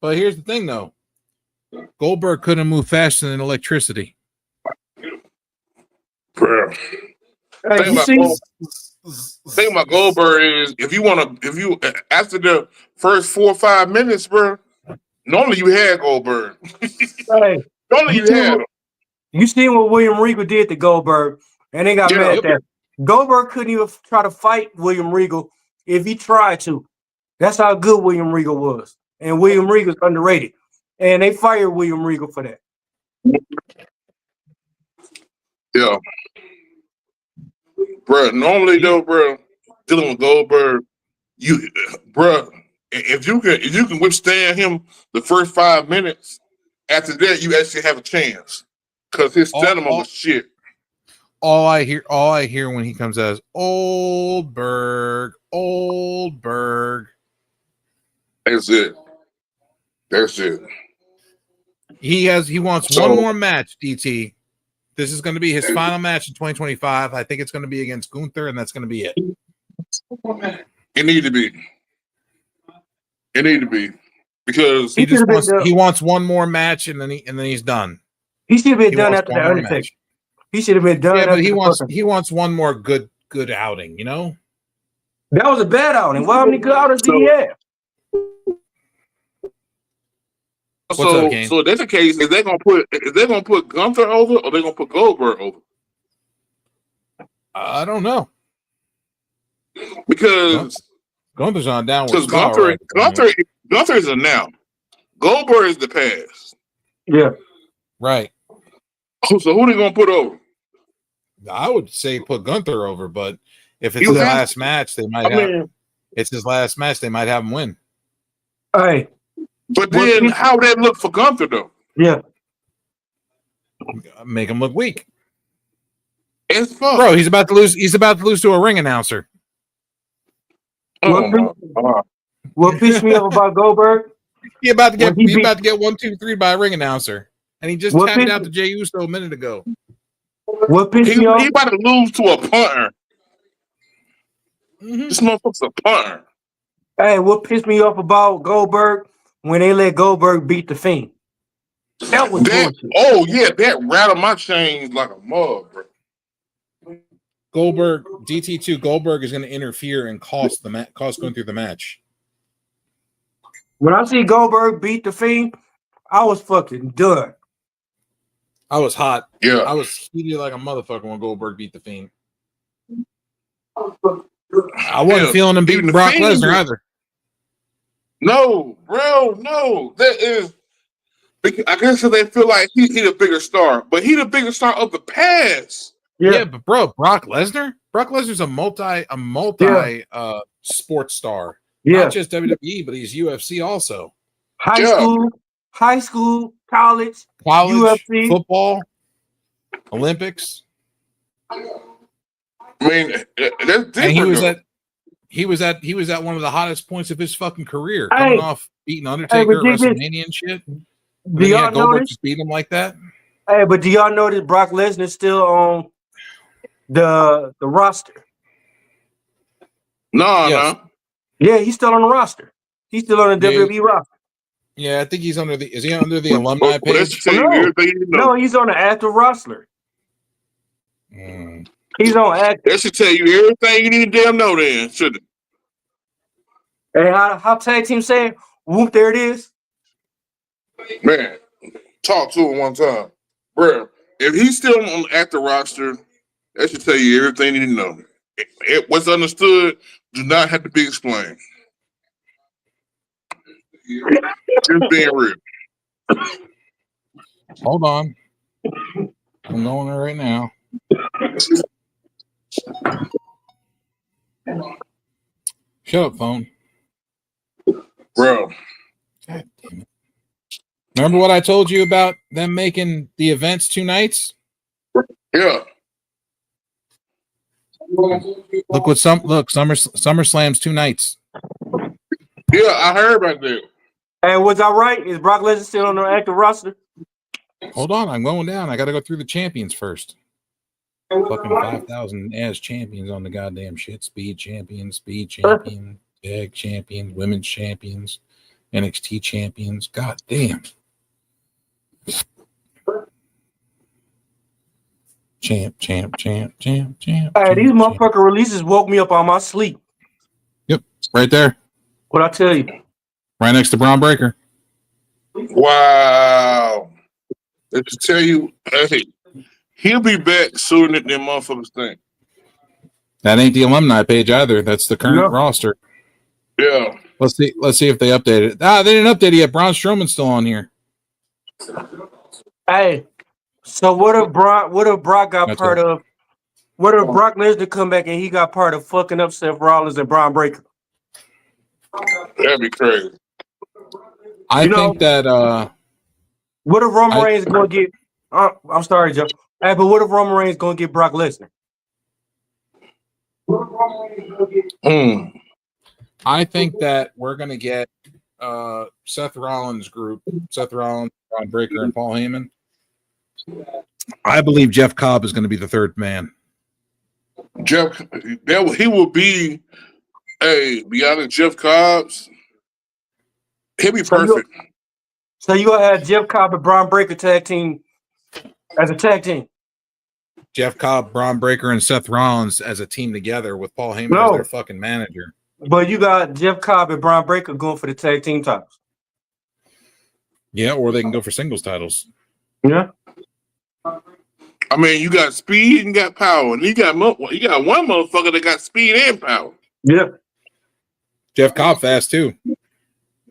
But here's the thing, though. Goldberg couldn't move faster than electricity. Bro. Hey, you see? Thing about Goldberg is if you after the first 4 or 5 minutes, bro, normally you had Goldberg. Hey, Normally you had him. you seen what William Regal did to Goldberg, and they got Yeah. mad at that. Goldberg couldn't even try to fight William Regal if he tried to. That's how good William Regal was. And William Regal's underrated. And they fired William Regal for that. Yeah. Bro, normally though, bro, dealing with Goldberg, if you can withstand him the first 5 minutes, after that you actually have a chance. Cause his stamina was shit. All I hear when he comes out is Oldberg. That's it. He wants one more match, DT. This is going to be his final match in 2025. I think it's going to be against Gunther, and that's going to be it. It need to be. Because he wants one more match, and then he's done. He should have been done after the Undertaker. He should have been done. Yeah, but he wants one more good outing. You know, that was a bad outing. Well, how many good outings did he have? So that's the case. Is they gonna put Gunther over, or they gonna put Goldberg over? I don't know, because Gunther's on downward spiral. Gunther is a now. Goldberg is the past. Yeah, right. So who they gonna put over? I would say put Gunther over, but if it's his last match, they might it's his last match. They might have him win. Hey, but then how would that look for Gunther though? Yeah, make him look weak. It's fun, bro. He's about to lose. He's about to lose to a ring announcer. What pissed me off about Goldberg? He about to get 1, 2, 3 by a ring announcer, and he just tapped out to Jey Uso a minute ago. What pissed me off? He about to lose to a punter. This motherfucker's a punter. Hey, what pissed me off about Goldberg when they let Goldberg beat the Fiend? That was bullshit. Oh yeah, that rattled my chains like a mug, bro. Goldberg DT2. Goldberg is going to interfere and cost going through the match. When I see Goldberg beat the Fiend, I was fucking done. I was hot. Yeah, I was heated like a motherfucker when Goldberg beat the Fiend. I wasn't feeling him beating Brock Lesnar either. No, bro, no. That is, I guess they feel like he the bigger star, but he the bigger star of the past. Yeah, but bro, Brock Lesnar's a multi sports star. Yeah. Not just WWE, but he's UFC also. High school, college, UFC, football, Olympics. I mean, that's different. And he was at one of the hottest points of his fucking career, coming off beating Undertaker at WrestleMania and shit. Do y'all Goldberg just beat him like that? Hey, but do y'all notice Brock Lesnar's still on the roster? No. Yeah, he's still on the roster. He's still on the WWE roster. Yeah, I think he's under the. Is he under the alumni But that page? should tell you everything you know. No, he's on the active roster. Mm. He's on active. That should tell you everything you need to damn know. Then shouldn't it? Hey, how tag team saying? Whoop! There it is. Man, talk to him one time, bro. If he's still on at the roster, that should tell you everything you need to know. What's understood do not have to be explained. Just being real. Hold on. I'm going there right now. Shut up, phone. Bro. God damn it. Remember what I told you about them making the events 2 nights? Yeah. Look what SummerSlam's 2 nights. Yeah, I heard about that. And was I right? Is Brock Lesnar still on the active roster? Hold on, I'm going down. I got to go through the champions first. Fucking 5,000 as champions on the goddamn shit. Speed champion, tag champions, women's champions, NXT champions. God damn. Champ. Hey, these motherfucker releases woke me up on my sleep. Yep, right there. What I tell you? Right next to Braun Breaker. Wow. That should tell you, hey, he'll be back sooner than motherfuckers think. That ain't the alumni page either. That's the current roster. Yeah. Let's see if they updated it. They didn't update it yet. Braun Strowman's still on here. Hey, so what if Brock got part of? What if Brock Lesnar come back and he got part of fucking up Seth Rollins and Braun Breaker? That'd be crazy. I think that what if Roman Reigns gonna get? I'm sorry, Joe. Hey, but what if Roman Reigns gonna get Brock Lesnar? I think that we're gonna get Seth Rollins group, Seth Rollins, Braun Breaker, and Paul Heyman. I believe Jeff Cobb is going to be the third man. Jeff, he will be beyond Jeff Cobb's. He'll be perfect. So you gonna have Jeff Cobb and Braun Breaker tag team as a tag team? Jeff Cobb, Braun Breaker, and Seth Rollins as a team together with Paul Heyman as their fucking manager. But you got Jeff Cobb and Braun Breaker going for the tag team titles. Yeah, or they can go for singles titles. Yeah. I mean, you got speed and got power, and you got one motherfucker that got speed and power. Yeah. Jeff Cobb fast too.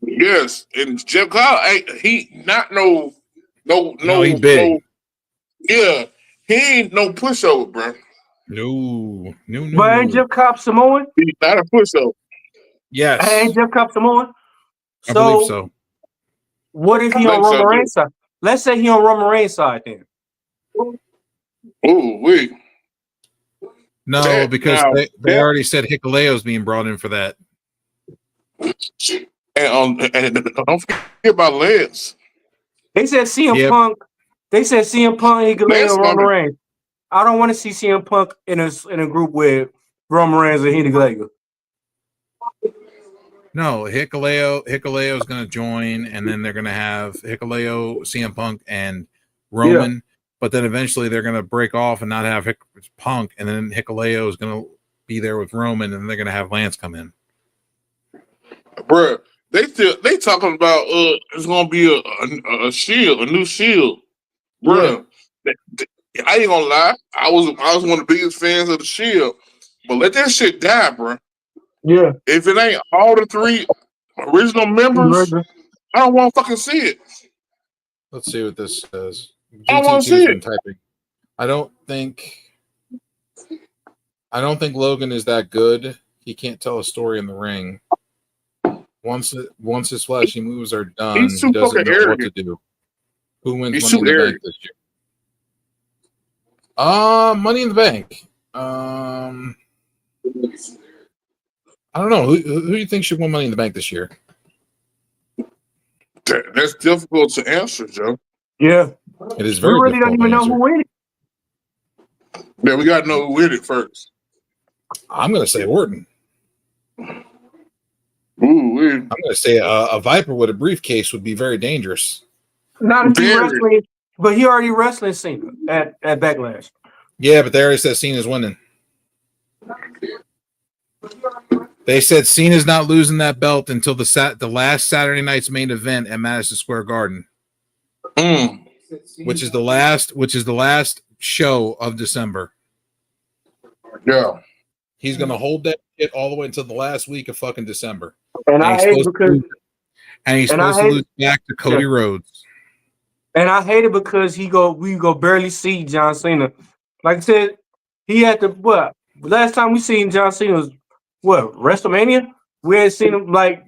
Yes, and Jeff Cobb, he not no, he's big. Yeah, he ain't no pushover, bro. No. But ain't Jeff Cobb Samoan? He's not a pushover. Yes. Ain't Jeff Cobb Samoan? I believe so. What if he on Roman Reigns side? Let's say he on Roman Reigns side then. Ooh, wait. No, because they already said Hikuleo's being brought in for that. And don't forget about Lance. They said CM Punk. They said CM Punk, Hikuleo, and Roman Reigns. I don't want to see CM Punk in a group with Roman Reigns and Hikuleo. No, Hikuleo is going to join, and then they're going to have Hikuleo, CM Punk, and Roman. Yeah. But then eventually they're going to break off and not have Punk, and then Hikuleo is going to be there with Roman, and they're going to have Lance come in. Bruh, they talking about it's going to be a Shield, a new Shield. Bruh, I ain't gonna lie, I was one of the biggest fans of the Shield, but let that shit die, bro. Yeah. If it ain't all the 3 original members, I don't want to fucking see it. Let's see what this says. I don't want to see it. Typing. I don't think Logan is that good. He can't tell a story in the ring. Once his flashy moves are done, he doesn't know what to do. Who wins Money in the Bank this year? Money in the Bank. I don't know. Who do you think should win Money in the Bank this year? That's difficult to answer, Joe. Yeah. It is very difficult. We really don't even know who win it. Yeah, we got to know who win it first. I'm going to say Orton. Ooh, I'm going to say a Viper with a briefcase would be very dangerous. Not if he Very. wrestling, but he already wrestling Cena at Backlash. Yeah, but they already said Cena's winning. They said Cena's not losing that belt until the last Saturday night's main event at Madison Square Garden, which is the last show of December. Yeah. He's going to hold that shit all the way until the last week of fucking December. And I hate because he's supposed to lose back to Cody Rhodes. And I hate it because we go barely see John Cena. Like I said, he had to what? Last time we seen John Cena was what? WrestleMania? We ain't seen him like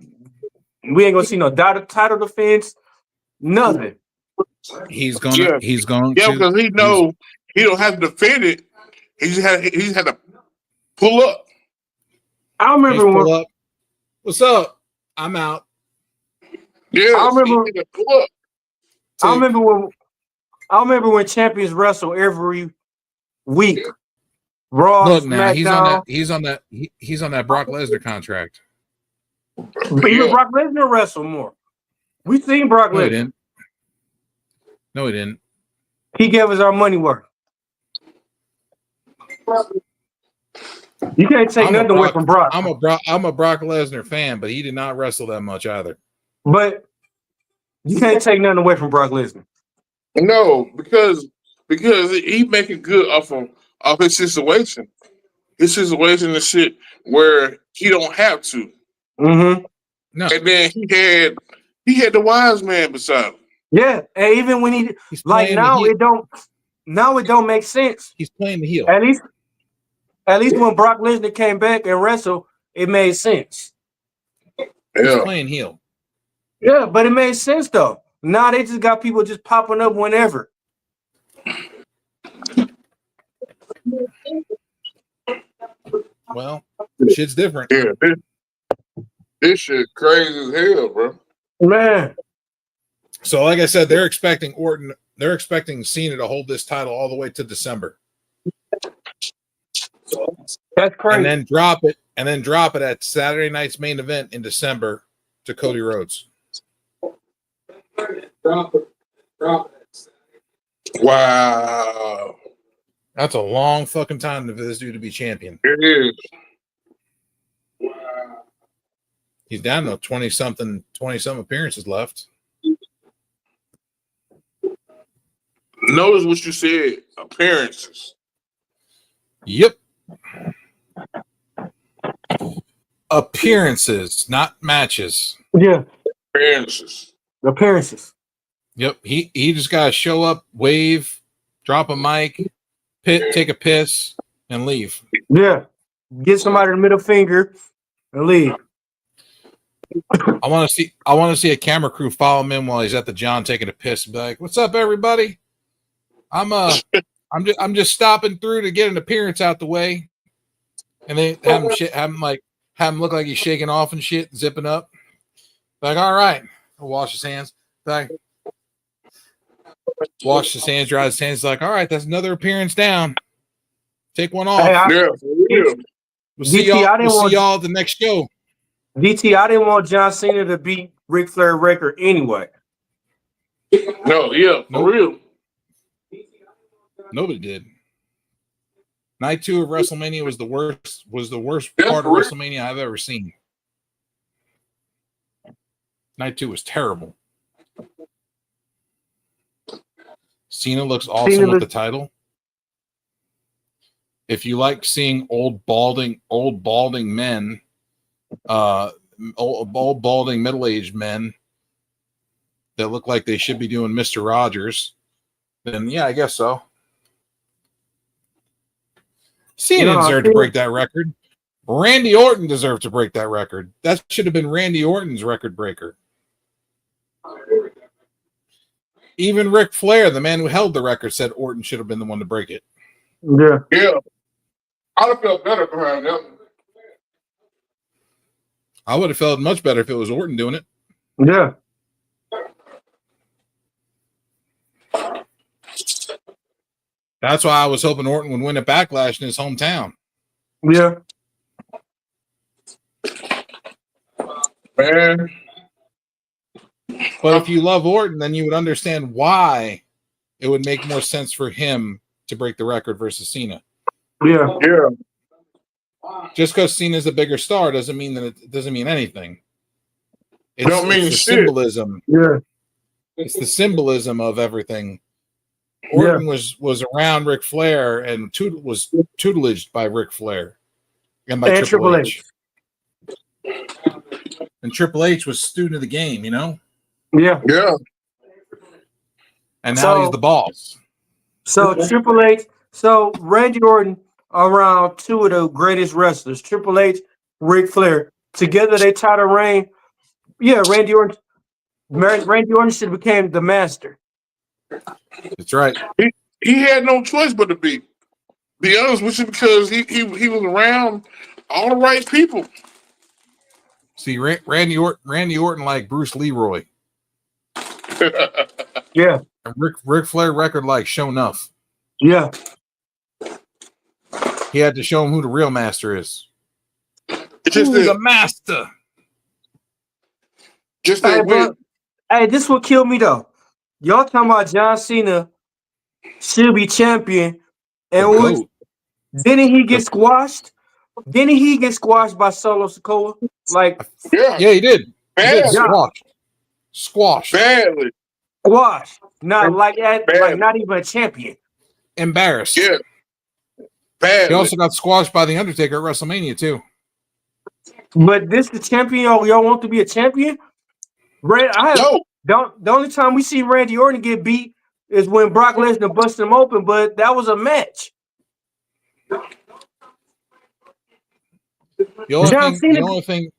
we ain't gonna see no title defense, nothing. He's going to because he know he don't have to defend it. He just had to pull up. I remember when What's up? I'm out. Yeah, I remember he had to pull up. I remember when champions wrestle every week. Raw, Look now, SmackDown. he's on that Brock Lesnar contract. Even Brock Lesnar wrestle more. We seen Brock Lesnar. No, he didn't. He gave us our money worth. You can't take nothing away from Brock. I'm a Brock Lesnar fan, but he did not wrestle that much either. But you can't take nothing away from Brock Lesnar. No, because he making good off his situation. His situation is shit where he don't have to. Mm-hmm. No. And then he had the wise man beside him. Yeah, and even when he's like now it don't make sense. He's playing the heel. At least when Brock Lesnar came back and wrestled, it made sense. He's playing heel. Yeah, but it made sense though. Now they just got people just popping up whenever. Well, shit's different. Yeah, this shit crazy as hell, bro. Man. So, like I said, they're expecting Cena to hold this title all the way to December. That's crazy. And then drop it at Saturday night's main event in December to Cody Rhodes. Wow. That's a long fucking time for this dude to be champion. It is. Wow. He's down to 20-some appearances left. Notice what you said, appearances. Yep. Appearances, not matches. Yeah. Appearances. Yep. He just gotta show up, wave, drop a mic, take a piss, and leave. Yeah. Get somebody the middle finger and leave. I want to see a camera crew follow him in while he's at the John taking a piss and be like, "What's up, everybody? I'm just stopping through to get an appearance out the way." And they have him look like he's shaking off and shit, zipping up. Like, all right, I'll wash his hands. Like, wash his hands, dry his hands. Like, all right, that's another appearance down. Take one off. Hey, We'll see y'all at the next show. DT, I didn't want John Cena to beat Ric Flair record anyway. No, yeah, for real. Nobody did. Night 2 of WrestleMania was the worst part of WrestleMania I've ever seen. Night 2 was terrible. Cena looks awesome with the title. If you like seeing old balding men, old balding middle-aged men that look like they should be doing Mr. Rogers, then yeah, I guess so. Cena deserved to break that record. Randy Orton deserved to break that record. That should have been Randy Orton's record breaker. Even Ric Flair, the man who held the record, said Orton should have been the one to break it. Yeah. Yeah. I'd have felt better behind that. I would have felt much better if it was Orton doing it. Yeah. That's why I was hoping Orton would win a Backlash in his hometown. Yeah. Man, But if you love Orton, then you would understand why it would make more sense for him to break the record versus Cena. Yeah. yeah. Just because Cena's a bigger star doesn't mean that it doesn't mean anything. Don't mean it's the shit. symbolism. Yeah. It's the symbolism of everything. Yeah. Orton was around Ric Flair and was tutelaged by Ric Flair and by And Triple H. And Triple H was student of the game, you know? Yeah. Yeah. And now So- he's the boss. So Triple H, so Randy Orton around two of the greatest wrestlers, Triple H, Ric Flair. Together they tie the reign. Yeah, Randy Orton should have became the master. That's right. He had no choice but to be honest with you, because he was around all the right people. See, Randy Orton like Bruce Leroy. Yeah. And Ric Flair record like Show Enough. Yeah. He had to show him who the real master is. It's just Who's the that, master? just Hey, that but, hey, this will kill me though. Y'all talking about John Cena should be champion, and The was, GOAT. didn't he get squashed? Didn't he get squashed by Solo Sikoa? Like yeah, Yeah, he did. He did. Bad. Squashed. badly. squashed, not like that, Bad. like not even a champion. Embarrassed. Yeah, He badly. also got squashed by The Undertaker at WrestleMania, too. But this the champion. Y'all want to be a champion? No, The only time we see Randy Orton get beat is when Brock Lesnar busted him open, but that was a match. The only John thing, Cena-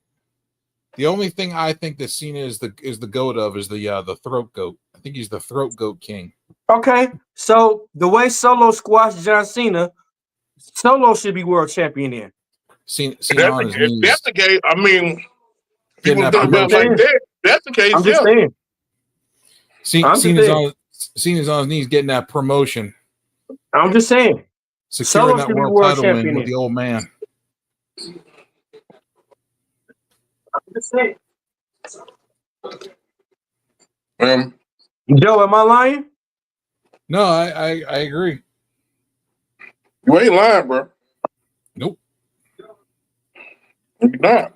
the only thing I think that Cena is the goat of is the throat goat. I think he's the throat goat king. Okay, so the way Solo squashed John Cena, Solo should be world champion then. Cena if on his that's knees. the case, I mean, if he Getting was that done like promotion. that. That's the case. I'm just Yeah, saying. I'm just saying. Cena's on his knees getting that promotion, I'm just saying. securing Solo that should be world world title win champion with then. the old man. I'm just saying. Joe, am I lying? No, I agree. you ain't lying, bro. Nope. You're not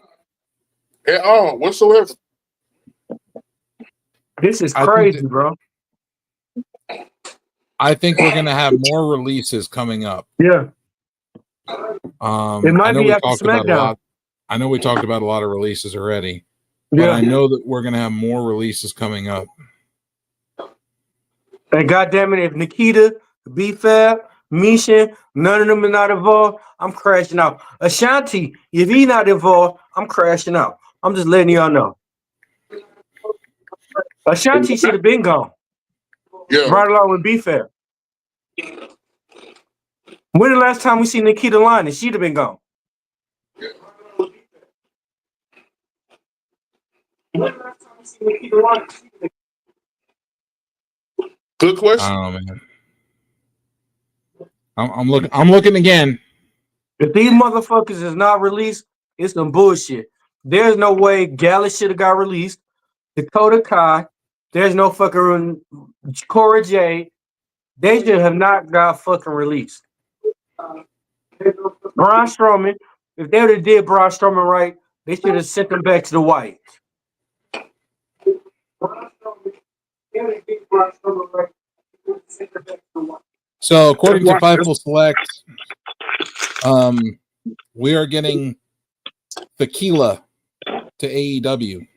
at all whatsoever. This is I think crazy, that- bro. I think we're gonna have more releases coming up. Yeah. It might I know be we after talked about a SmackDown. lot. I know we talked about a lot of releases already, but Yeah. I know that we're gonna have more releases coming up. And goddamn it, if Nikita, B-Fab, Misha, none of them are not involved, I'm crashing out. Ashanti, if he not involved, I'm crashing out. I'm just letting y'all know. Ashanti should have been gone, Yeah, right along with B-Fab. When the last time we see Nikita Lyons? She'd have been gone. good question. Oh man, I'm looking again. If these motherfuckers is not released, it's some bullshit. There's no way Gallus should have got released. Dakota Kai, there's no fucking Cora Jade. They should have not got fucking released. Braun Strowman, if they would have did Braun Strowman right, they should have sent him back to the White. So according to Fightful Select, we are getting Tequila to AEW.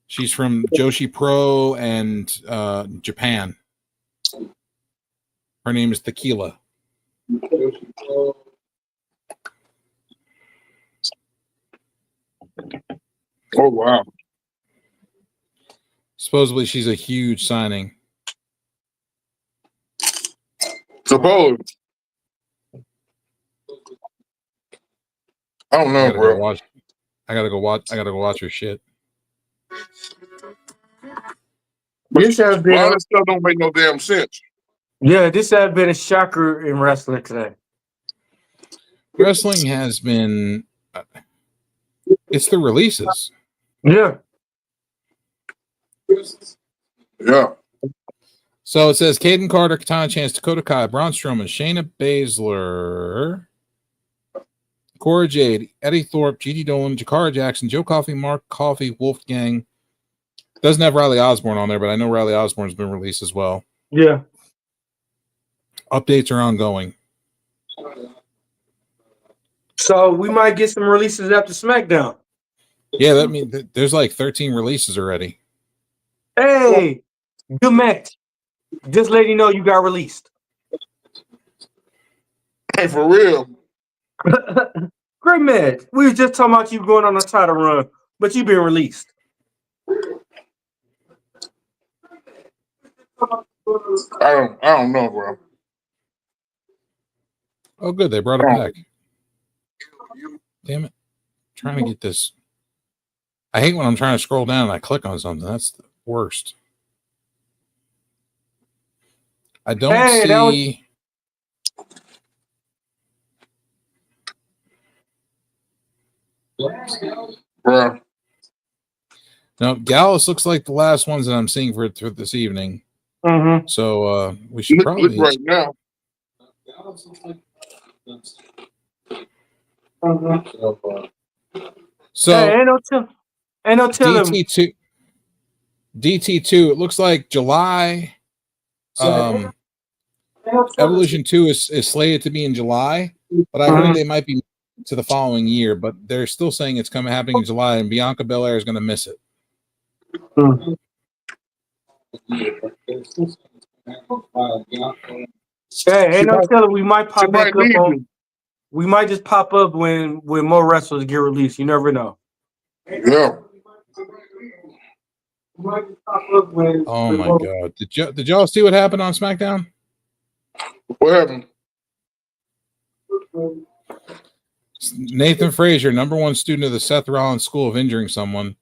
She's from Joshi Pro and Japan. Her name is Tequila. Oh wow. Supposedly she's a huge signing. Suppose. I don't I know, gotta bro. go watch. I gotta go watch her shit. This has A lot of been, this stuff don't make no damn sense. yeah, this has been a shocker in wrestling today. Wrestling has been It's the releases. Yeah. Yeah. So it says Caden Carter, Katana Chance, Dakota Kai, Braun Strowman, Shayna Baszler, Cora Jade, Eddie Thorpe, Gigi Dolan, Jakara Jackson, Joe Coffey, Mark Coffey, Wolfgang. Doesn't have Riley Osborne on there, but I know Riley Osborne's been released as well. Yeah. Updates are ongoing. So we might get some releases after SmackDown. Yeah, that means there's like 13 releases already. Hey, good match. Just letting you know you got released. Hey, for real. Great match. We were just talking about you going on a title run, but you've been released. I don't know, bro. Oh, good. They brought it back. Damn it. Trying to get this. I hate when I'm trying to scroll down and I click on something. That's the worst. I don't see. Bro. No, Gallus looks like the last ones that I'm seeing for this evening. Mm-hmm. So we should probably look right now. So hey, ain't no telling. DT2. DT2. It looks like July. Evolution 2 is slated to be in July, but I heard they might be to the following year. But they're still saying it's happening in July, and Bianca Belair is going to miss it. Hey, ain't no telling. We might pop back up need on. you. We might just pop up when more wrestlers get released. You never know. Yeah. Oh my god! Did y'all see what happened on SmackDown? What happened? Nathan Frazier, #1 student of the Seth Rollins School of Injuring Someone.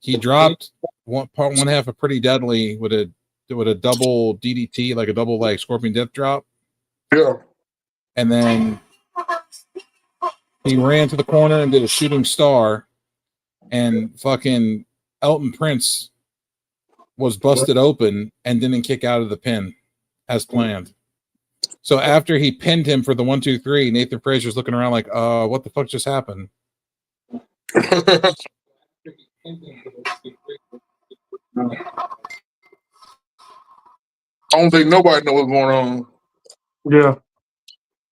He dropped one half of Pretty Deadly with a double DDT, like a double leg Scorpion Death Drop. Yeah. And then he ran to the corner and did a shooting star, and fucking Elton Prince was busted open and didn't kick out of the pin as planned. So after he pinned him for the 1, 2, 3, Nathan Frazier's looking around like, what the fuck just happened? I don't think nobody knows what's going on. Yeah.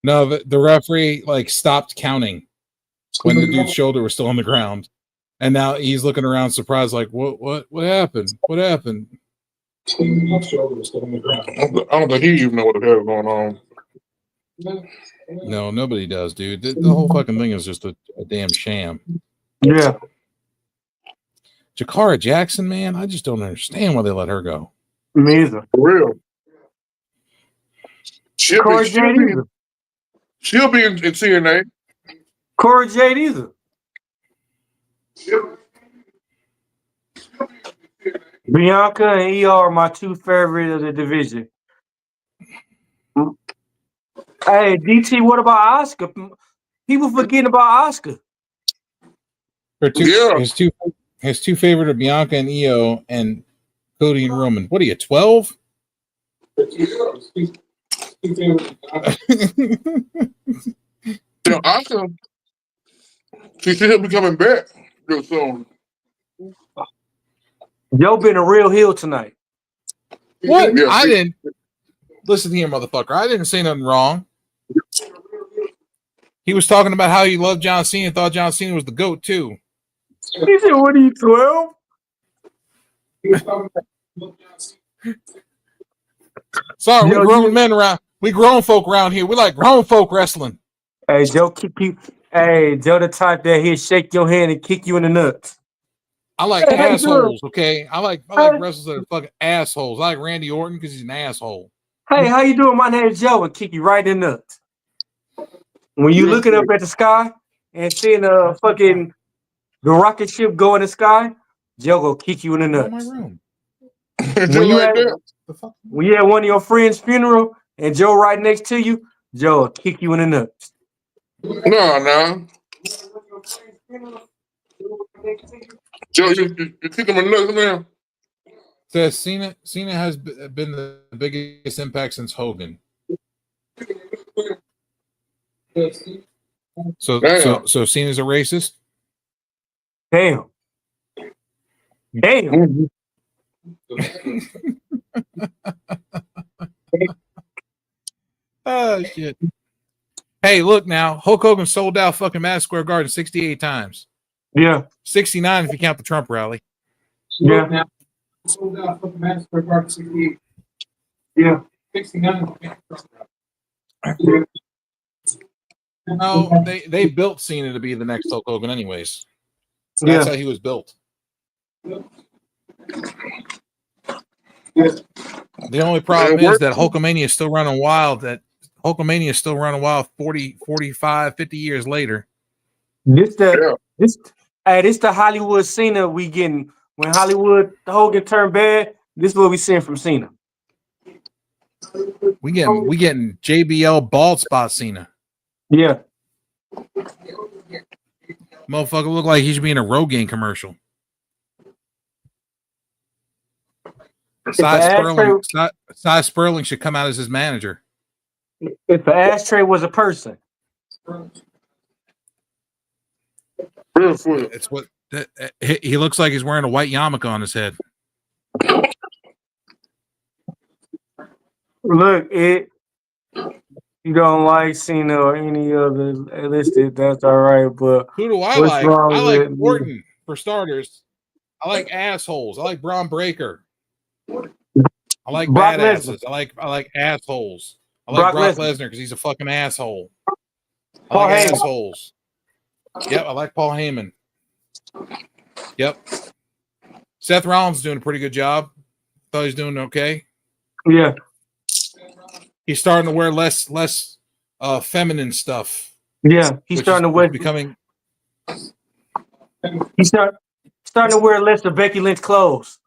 No, the referee like stopped counting when the dude's shoulder was still on the ground. And now he's looking around surprised, like, what happened? What happened? I don't think he even know what the hell is going on. No, nobody does, dude. The whole fucking thing is just a damn sham. Yeah. Jakara Jackson, man, I just don't understand why they let her go. Me either. For real. She'll be in TNA. Cora Jade either. Bianca and ER are my two favorite of the division. Hey, DT, what about Oscar? People forgetting about Oscar. His two favorite are Bianca and Io and Cody and Roman. What are you, 12? Oscar, she should be coming back real soon. Joe been a real heel tonight. What? Yeah, I didn't listen here, motherfucker. I didn't say nothing wrong. He was talking about how he loved John Cena and thought John Cena was the GOAT too. He said, "What are you, 12?" Sorry, we grown men around. We grown folk around here. We like grown folk wrestling. Hey, Joe, kick you. Hey, Joe, the type that he'll shake your hand and kick you in the nuts. I like assholes, okay? I like wrestlers that are fucking assholes. I like Randy Orton because he's an asshole. Hey, how you doing? My name's Joe, and kick you right in the nuts. When you looking up at the sky and seeing the rocket ship go in the sky, Joe will kick you in the nuts. My room. When you at one of your friends' funeral and Joe right next to you, Joe will kick you in the nuts. No. Joe, you kick him in the nuts, man. Says Cena has been the biggest impact since Hogan. So Damn. Cena's a racist? Damn. Oh shit. Hey, look now. Hulk Hogan sold out fucking Madison Square Garden 68 times. Yeah. 69 if you count the Trump rally. Yeah. Sold out fucking Madison Square Garden 68. Yeah. 69 if you count the Trump rally. No, they built Cena to be the next Hulk Hogan anyways. That's how he was built. The only problem is that Hulkamania is still running wild. 40, 45, 50 years later. This the Hollywood Cena we getting. When Hollywood Hogan turned bad, this is what we seeing from Cena. We getting JBL bald spot Cena. Yeah. Motherfucker look like he should be in a Rogaine commercial. Cy Sperling should come out as his manager. If the ashtray was a person. It's what he looks like. He's wearing a white yarmulke on his head. Look, you don't like Cena or any other listed, that's all right. But who do I like? I like Orton for starters. I like assholes. I like Braun Breaker. I like Brock badasses. Lesnar. I like assholes. I like Brock Lesnar because he's a fucking asshole. I like assholes. Yep, I like Paul Heyman. Yep. Seth Rollins doing a pretty good job. Thought he's doing okay. Yeah. He's starting to wear less feminine stuff. Yeah, he's starting to wear becoming. He's starting to wear less of Becky Lynch clothes.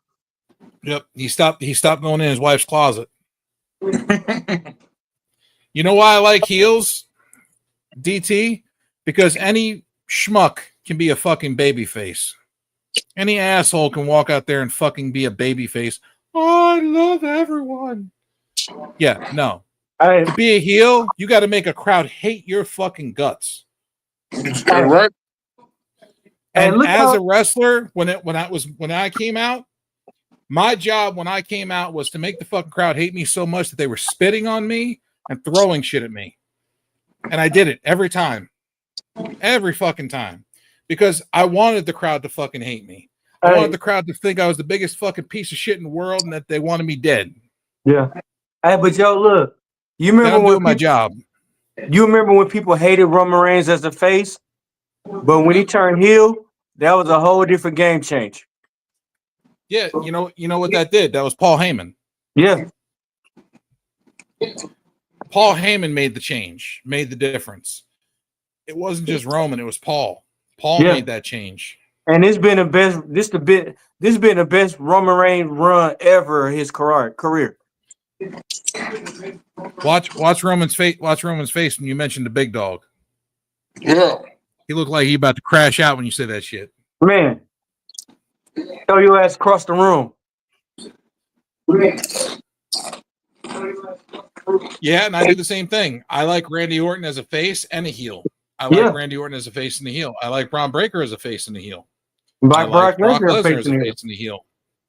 Yep, he stopped going in his wife's closet. You know why I like heels, DT? Because any schmuck can be a fucking baby face. Any asshole can walk out there and fucking be a baby face. Oh, I love everyone. Yeah, no. To be a heel, you got to make a crowd hate your fucking guts. Right. And as a wrestler, when I came out, my job when I came out was to make the fucking crowd hate me so much that they were spitting on me and throwing shit at me. And I did it every time. Every fucking time. Because I wanted the crowd to fucking hate me. I wanted the crowd to think I was the biggest fucking piece of shit in the world and that they wanted me dead. Yeah. Hey, but yo, look. You remember when my job. You remember when people hated Roman Reigns as a face? But when he turned heel, that was a whole different game change. Yeah, you know what that did? That was Paul Heyman. Yeah. Paul Heyman made the change, made the difference. It wasn't just Roman, it was Paul. Paul made that change. And it's been the best. This been the best Roman Reigns run ever his career. Watch Roman's face. Watch Roman's face when you mentioned the big dog. Yeah. He looked like he about to crash out when you said that shit. Man. Throw your ass across the room. Yeah, and I do the same thing. I like Randy Orton as a face and a heel. I like Randy Orton as a face and a heel. I like Braun Breaker as a face and a heel. I like Brock Lesnar as a face and a heel.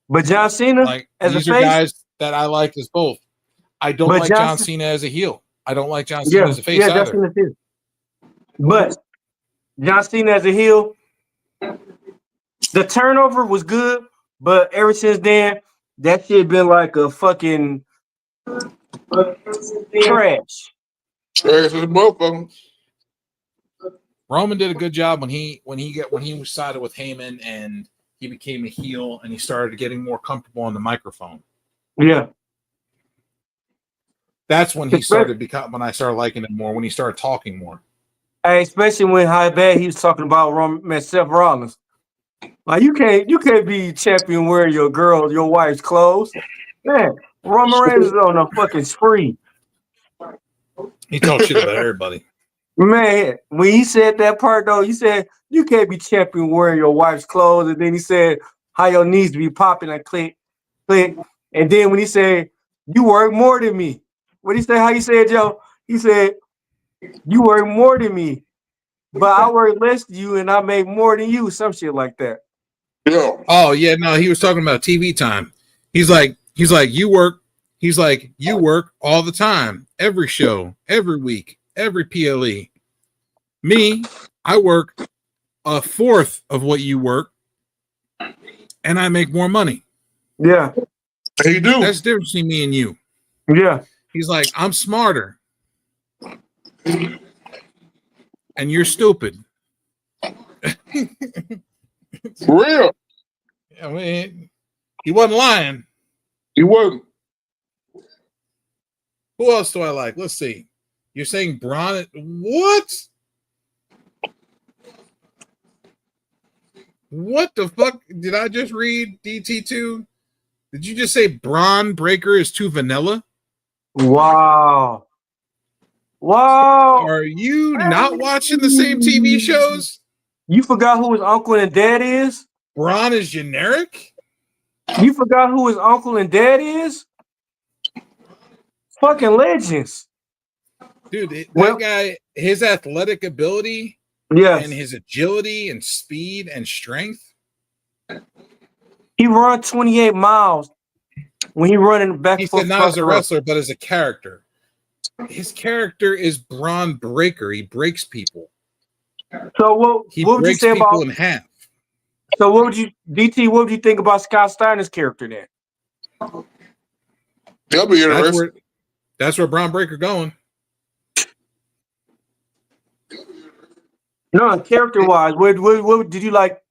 But John Cena as a face? These are guys that I like as both. I don't like John Cena as a heel. I don't like John Cena as a face either. But John Cena as a heel, the turnover was good, but ever since then, that shit been like a fucking trash. Trash is both of them. Roman did a good job when he was sided with Heyman and he became a heel and he started getting more comfortable on the microphone. Yeah. That's when he started when I started liking it more, when he started talking more. Hey, especially when how bad he was talking about Seth Rollins. Like you can't be champion wearing your wife's clothes. Man, Roman Reigns is on a fucking spree. He talks shit about everybody. Man, when he said that part though, he said you can't be champion wearing your wife's clothes, and then he said how your knees be popping and click, click, and then when he said you work more than me, what he say? How he said, Joe? He said you work more than me, but I work less than you, and I make more than you. Some shit like that. Yeah. Oh yeah, no, he was talking about TV time. He's like you work. He's like you work all the time, every show, every week, every PLE. Me, I work a fourth of what you work, and I make more money. Yeah, He do. That's the difference between me and you. yeah. He's like, I'm smarter, and you're stupid. For real. I mean, he wasn't lying. He wasn't. Who else do I like? Let's see. You're saying Braun? What? What the fuck did I just read? DT2? Did you just say Braun Breaker is too vanilla? Wow. Wow. Are you not watching the same TV shows? You forgot who his uncle and dad is? Braun is generic? You forgot who his uncle and dad is? Fucking legends. Dude, that Well- guy, his athletic ability Yes. and his agility and speed and strength. He run 28 miles when he running back He and forth. said not across as a the road. wrestler, but as a character. His character is Braun Breaker. He breaks people. So what He would you breaks say people about in half. so what would you DT, what would you think about Scott Steiner's character then? That'll be interesting. That's where Braun Breaker going. No, character wise, what did you like?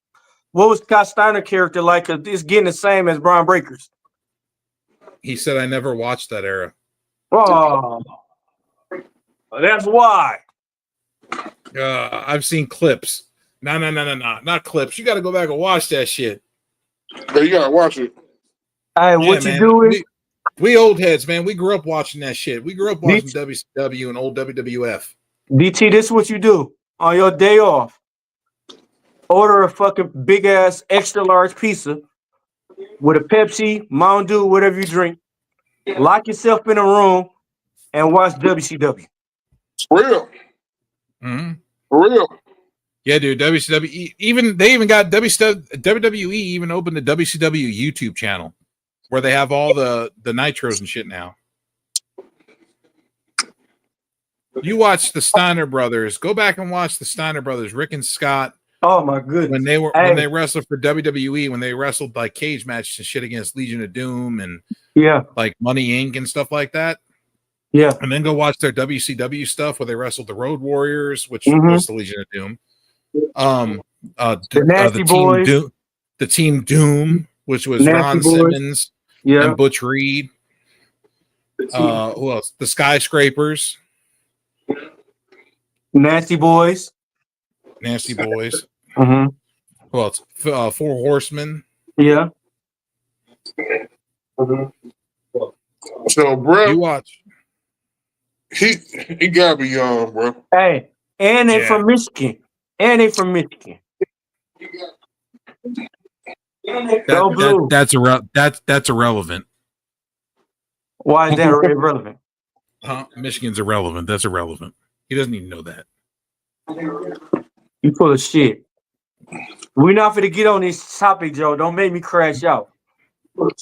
What was Scott Steiner character like? 'Cause it's getting the same as Braun Breaker's. He said, I never watched that era. Oh, that's why. I've seen clips. No, not clips. You got to go back and watch that shit. But you gotta watch it. Hey, what Yeah, you man. do is We old heads, man. We grew up watching that shit. We grew up watching WCW and old WWF. DT, this is what you do on your day off. Order a fucking big ass extra large pizza with a Pepsi, Mountain Dew, whatever you drink. Lock yourself in a room and watch WCW. For real. Mm-hmm. For real. Yeah, dude. WCW. They even got WWE even opened the WCW YouTube channel where they have all the nitros and shit now. You watch the Steiner brothers. Go back and watch the Steiner brothers, Rick and Scott. Oh my goodness. When they wrestled for WWE, when they wrestled like cage matches and shit against Legion of Doom and like Money Inc. and stuff like that. Yeah. And then go watch their WCW stuff where they wrestled the Road Warriors, which was the Legion of Doom. The Nasty Boys. The Team Doom, which was Nasty Ron Boys. Simmons Yeah. and Butch Reed. Who else? The Skyscrapers. Nasty Boys. Nasty Boys. Mm-hmm. Who else? Four Horsemen. Yeah. So, bro, You watch. he gotta be young, bro. Hey, and they Yeah. from Michigan. And they from Michigan. Go blue. That's irrelevant. Why is that irrelevant? Huh? Michigan's irrelevant. That's irrelevant. He doesn't even know that. You full of shit. We're not finna get on this topic, Joe. Don't make me crash out.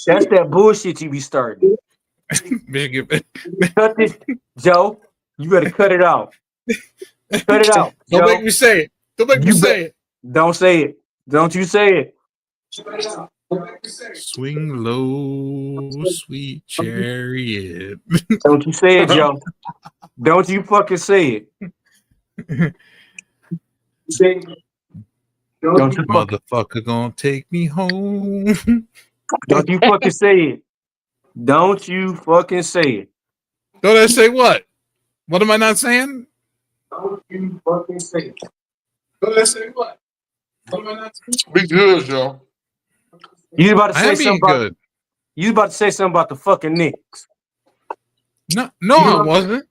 That's that bullshit you be starting. Michigan. Cut this, Joe. You better cut it out. Cut it out. Don't Joe. make me say it. Don't make me You say it. Don't say it. Don't you say it. Swing low, sweet chariot. Don't you say it, Joe. Don't you fucking say it. Don't you fucking, Motherfucker gonna take me home. don't you fucking say it. Don't you fucking say it. Don't I say what? What am I not saying? Don't you fucking say it. Don't I say what? What am I not saying? Be good, Joe. You about to I say am something being about good. you about to say something about the fucking Knicks. No, I wasn't.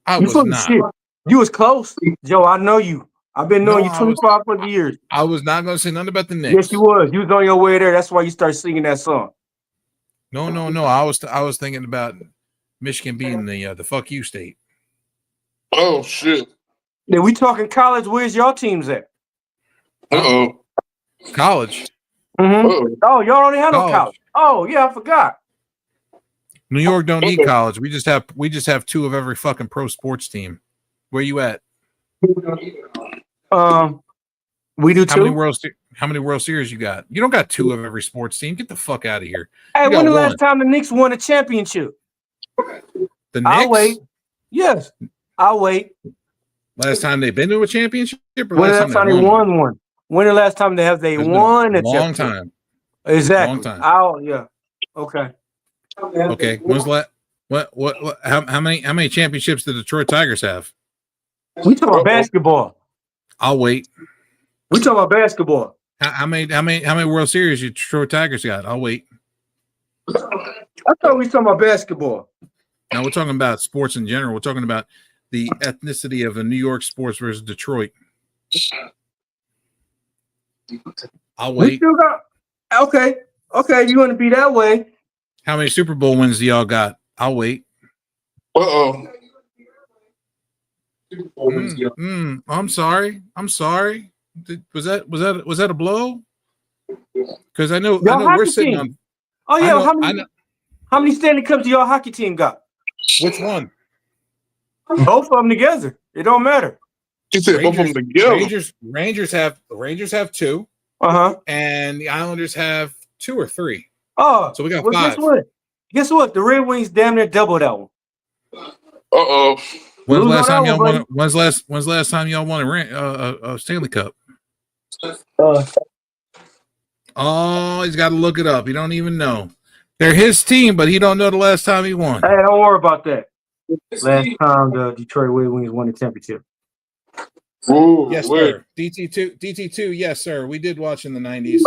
I You was full of not. shit. You was close, Joe. I know you. I've been knowing No, you 25 plus years. I was not going to say nothing about the Knicks. Yes, you was. You was on your way there. That's why you started singing that song. No. I was thinking about Michigan being the fuck you state. Oh shit. Then we talking college. Where's your teams at? Uh-oh. College. Mm-hmm. Uh-oh. Oh, y'all don't have no College. college. Oh, yeah, I forgot. New York don't need Okay. college. We just have two of every fucking pro sports team. Where you at? We do How too. many World Series you got? You don't got two of every sports team. Get the fuck out of here. Hey, You got when the one. last time the Knicks won a championship? The I'll Knicks. wait. Yes, I'll wait. Last time they've been to a championship, or When the last time they won one? When the last time they It's been won a a long championship? time. Exactly. Long time. Yeah. Okay. Okay. When's the what? How many championships did the Detroit Tigers have? We talking about basketball. I'll wait. We talking about basketball. How many World Series your Detroit Tigers got? I'll wait. I thought we was talking about basketball. Now we're talking about sports in general. We're talking about the ethnicity of the New York sports versus Detroit. I'll We wait. still got. Okay. You want to be that way? How many Super Bowl wins do y'all got? I'll wait. Uh-oh. I'm sorry. Was that a blow? Because I know Y'all we're hockey sitting team. on. Oh yeah. I know How many Stanley Cups do your hockey team got? which one. Both of them together. It don't matter. She said both of them together. Rangers have two, and the Islanders have 2 or 3. Oh, So we got well, 5. Guess what? The Red Wings damn near doubled that one. Uh-oh. When's the Lose last on time that y'all one, won? When's the last time y'all won a Stanley Cup? Oh, he's got to look it up. He don't even know. They're his team, but he don't know the last time he won. Hey, don't worry about that. Last time the Detroit Red Wings won the championship. Ooh, Yes, wait. sir. DT2. Yes, sir. We did watch in the 90s, Here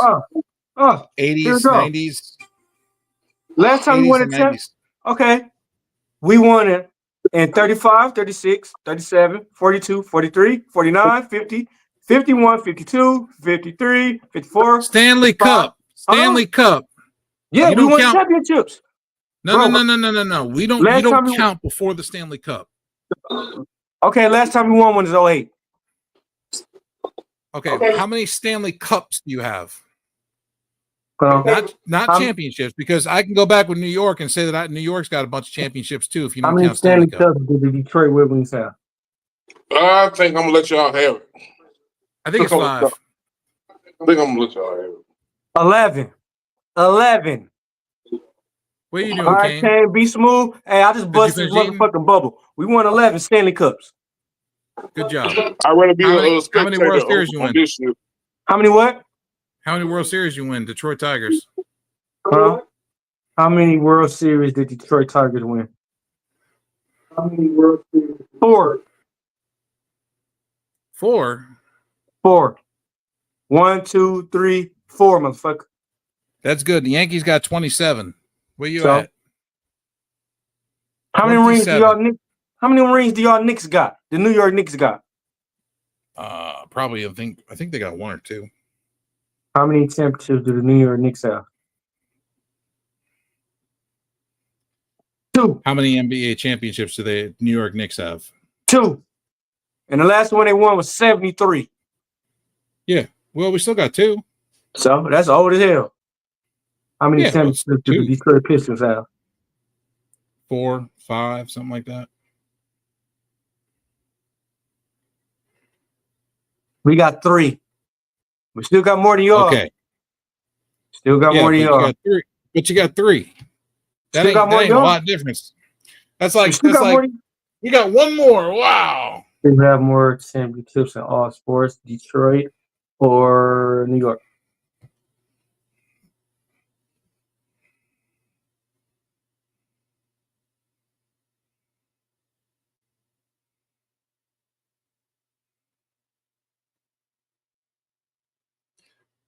we 80s, go. 90s. Last time we 80s won a and championship. 90s. Okay. We won it in 35, 36, 37, 42, 43, 49, 50, 51, 52, 53, 54. Stanley 55. Cup. Stanley Cup. Yeah, You we don't won count. championships. No. We don't. Last You don't time count before the Stanley Cup. Okay, last time we won one is 08. Okay. How many Stanley Cups do you have? Not championships, because I can go back with New York and say that New York's got a bunch of championships too. If you How don't many count Stanley Cup, Cups did the Detroit Red Wings have? I think I'm gonna let y'all have it. I think it's 5. I think I'm gonna let y'all have it. 11. What are you doing, All right, Kane? Kane, be smooth. Hey, I just you busted this finish eating? motherfucking bubble. We won 11 Stanley Cups. Good job. I'd rather be How a many spectator World Series you on win? this shit. How many what? How many World Series you win? Detroit Tigers. Huh? How many World Series did Detroit Tigers win? How many World Series? 4. 4. 1, 2, 3, 4, motherfucker. That's good. The Yankees got 27. Where you So? at? How many rings do 27. y'all Knicks? How many rings do y'all Knicks got? The New York Knicks got. Probably. I think they got 1 or 2. How many championships do the New York Knicks have? 2. How many NBA championships do the New York Knicks have? 2. And the last one they won was 73. Yeah. Well, we still got 2. So that's old as hell. How many Yeah, well, it's championships do the 2. Detroit Pistons have? 4, 5, something like that. We got 3. We still got more than y'all. Okay. Still got more than y'all. You got 3. That Still got more ain't than a y'all. lot of difference. That's like more we got 1 more. Wow. We have more championships in all sports, Detroit or New York.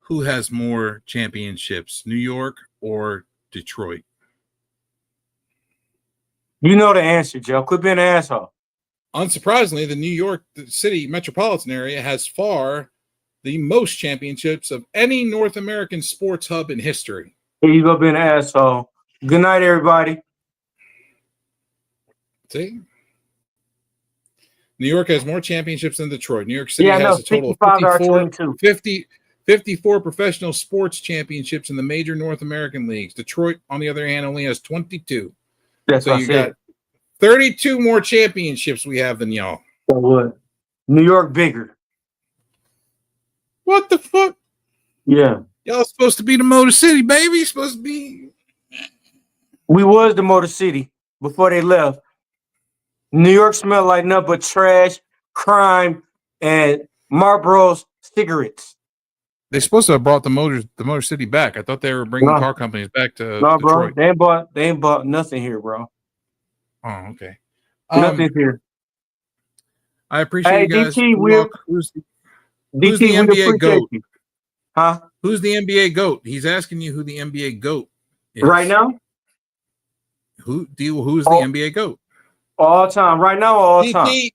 Who has more championships, New York or Detroit? You know the answer, Joe. Quit being an asshole. unsurprisingly, the New York City metropolitan area has far the most championships of any North American sports hub in history. Here you go, being an asshole. Good night, everybody. See? New York has more championships than Detroit. New York City Yeah, I know. has a total of 55 are 22. 54 professional sports championships in the major North American leagues. Detroit, on the other hand, only has 22. That's So what I you said. got 32 more championships we have than y'all. So what? New York bigger. What the fuck? Yeah. Y'all supposed to be the Motor City, baby. Supposed to be. We was the Motor City before they left. New York smelled like nothing but trash, crime, and Marlboro's cigarettes. They're supposed to have brought the Motor City back. I thought they were bringing No. car companies back to No, bro. Detroit. They ain't bought nothing here, bro. Oh, okay. Nothing here. I appreciate Hey, you guys. DT, Who's DT, the we NBA appreciate GOAT? you. Huh? Who's the NBA GOAT? He's asking you who the NBA GOAT is. Right now? Who's the NBA GOAT? All time. Right now, all time. DT,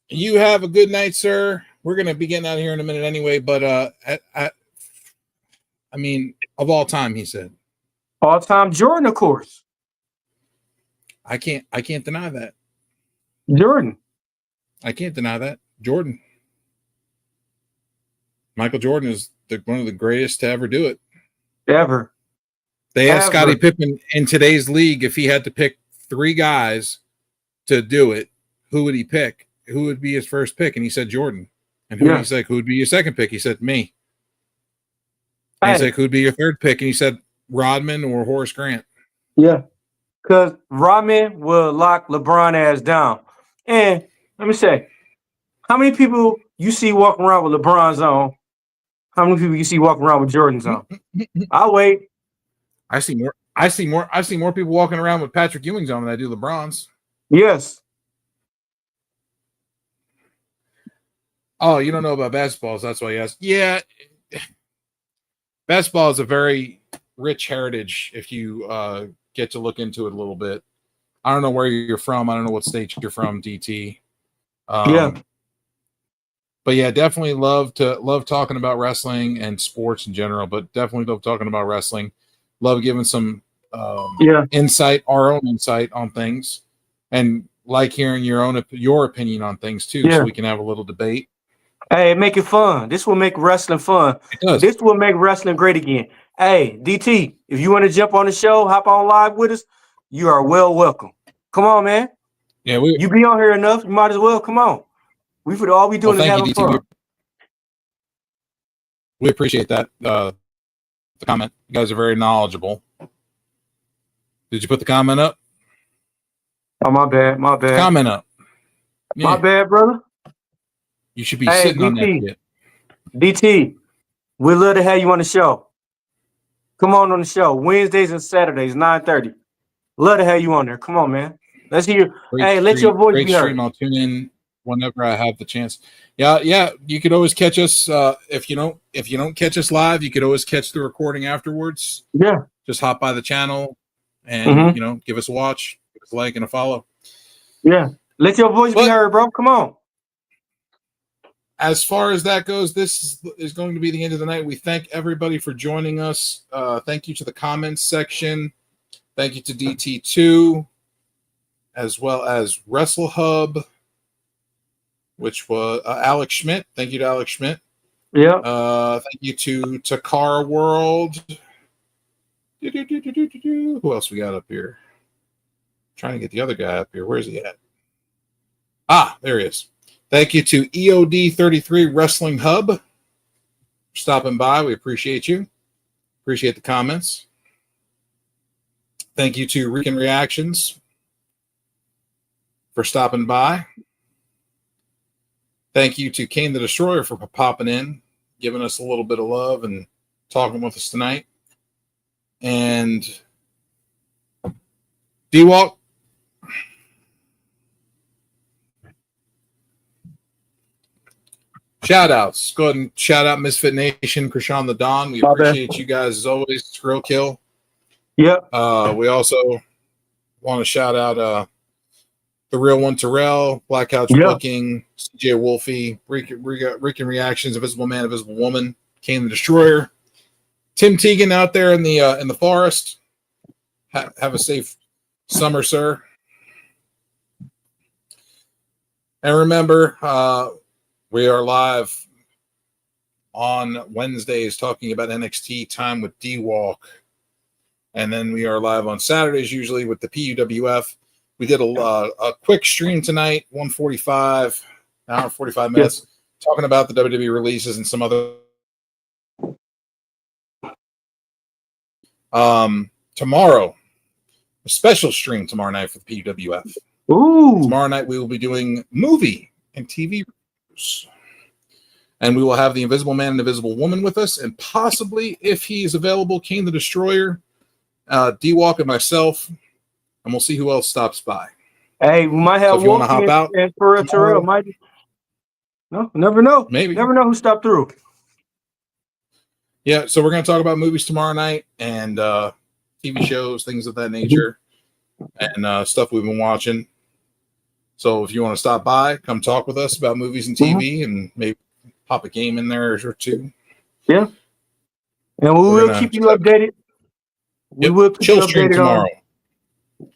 you have a good night, sir. We're gonna be getting out of here in a minute anyway, but I mean, of all time, he said. All time Jordan, of course. I can't deny that. Jordan. I can't deny that. Jordan. Michael Jordan is one of the greatest to ever do it. Ever. They asked Ever. Scottie Pippen in today's league if he had to pick 3 guys to do it, who would he pick? Who would be his first pick? And he said Jordan. And he's like, who would be your second pick? He said me. And he's like, who'd be your third pick? And he said Rodman or Horace Grant. Yeah. Because Rodman will lock LeBron ass down. And let me say, how many people you see walking around with LeBron's on? How many people you see walking around with Jordan's on? I'll wait. I see more people walking around with Patrick Ewing's on than I do LeBron's. Yes. Oh, you don't know about basketballs. That's why you asked. Yeah. Basketball is a very rich heritage if you get to look into it a little bit. I don't know where you're from. I don't know what state you're from, DT. Yeah. But yeah, definitely love talking about wrestling and sports in general, but definitely love talking about wrestling. Love giving some insight, our own insight on things, and like hearing your opinion on things too, so we can have a little debate. Hey, make it fun. This will make wrestling fun. It does. This will make wrestling great again. Hey, DT, if you want to jump on the show, hop on live with us, you are well welcome. Come on, man. Yeah, you be on here enough, you might as well come on. We would all be doing is having fun. We appreciate that. The comment. You guys are very knowledgeable. Did you put the comment up? Oh, my bad. My bad. Comment up. Yeah. My bad, brother. You should be sitting on that shit. DT, we'd love to have you on the show. Come on the show. Wednesdays and Saturdays, 9:30. Love to have you on there. Come on, man. Let's hear. Let your voice be heard. I'll tune in whenever I have the chance. Yeah. You could always catch us. If you don't catch us live, you could always catch the recording afterwards. Yeah. Just hop by the channel and give us a watch, give us a like and a follow. Yeah. Let your voice be heard, bro. Come on. As far as that goes, this is going to be the end of the night. We thank everybody for joining us. Thank you to the comments section. Thank you to DT2, as well as Wrestle Hub, which was Alex Schmidt. Thank you to Alex Schmidt. Yeah. Thank you to Takara World. Who else we got up here? Trying to get the other guy up here. Where's he at? Ah, there he is. Thank you to EOD33 Wrestling Hub for stopping by. We appreciate you. Appreciate the comments. Thank you to Rican Reactions for stopping by. Thank you to Kane the Destroyer for popping in, giving us a little bit of love and talking with us tonight. And D-Walk, shout outs. Go ahead and shout out Misfit Nation, Krishan the Don. We appreciate you guys as always. Skrill Kill. Yep. We also want to shout out The Real One Terrell, Black Couch Yeah. Booking, CJ Wolfie, Rican Reactions, Invisible Man, Invisible Woman, Kane the Destroyer, Tim Teagan out there in the forest. Have a safe summer, sir. And remember, we are live on Wednesdays talking about NXT Time with D-Walk. And then we are live on Saturdays usually with the P.U.W.F. We did a quick stream tonight, 1:45, an hour and 45 minutes, talking about the WWE releases and some other. Tomorrow, a special stream tomorrow night for the P.U.W.F. Ooh. Tomorrow night we will be doing movie and TV reviews. And we will have the Invisible Man and Invisible Woman with us, and possibly, if he is available, Kane the Destroyer, D-Walk, and myself, and we'll see who else stops by. Hey, we might have So if you want to hop out, and for Terrell. Might no, never know. Maybe. Never know who stopped through. Yeah, so we're going to talk about movies tomorrow night and TV shows, things of that nature, and stuff we've been watching. So if you want to stop by, come talk with us about movies and TV, and maybe pop a game in there or two. Yeah. And we will keep you updated. We will keep you updated tomorrow.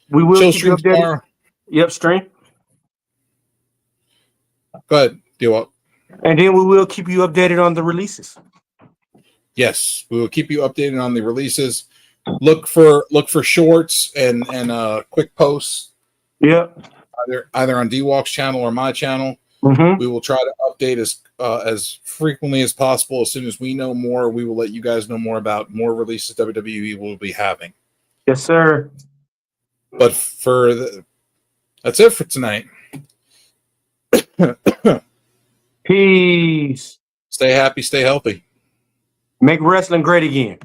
We will keep you updated tomorrow. Yep, stream. Go ahead, D-Walk. And then we will keep you updated on the releases. Yes, we will keep you updated on the releases. Look for shorts and quick posts. Yep. Either on D-Walk's channel or my channel. Mm-hmm. We will try to update as frequently as possible. As soon as we know more, we will let you guys know more about more releases WWE will be having. Yes, sir. But that's it for tonight. Peace. Stay happy, stay healthy. Make wrestling great again.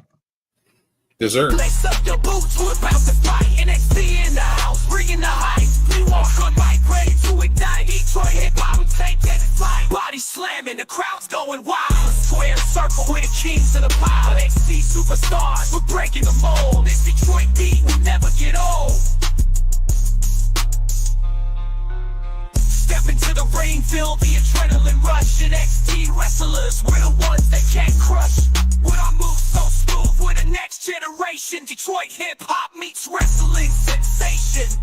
Dessert. Lace up your boots, we're about to fight. NXT in the house, bringing the hype. We walk on mic, ready to ignite. Detroit hip-hop, we take that flight. Body slamming, the crowd's going wild. Square circle, we're the kings of the pile. NXT superstars, we're breaking the mold. This Detroit beat will never get old. Step into the ring, feel the adrenaline rush. NXT wrestlers, we're the ones that can't crush. With our moves so smooth, we're the next generation. Detroit hip-hop meets wrestling sensation.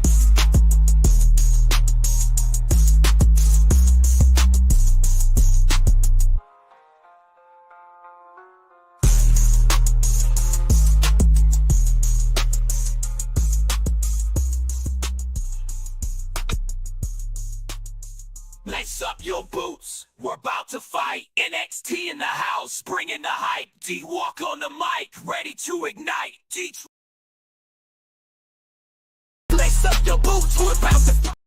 Lace up your boots, we're about to fight. NXT in the house, bringing the hype. D-Walk on the mic, ready to ignite. Lace up your boots, we're about to fight.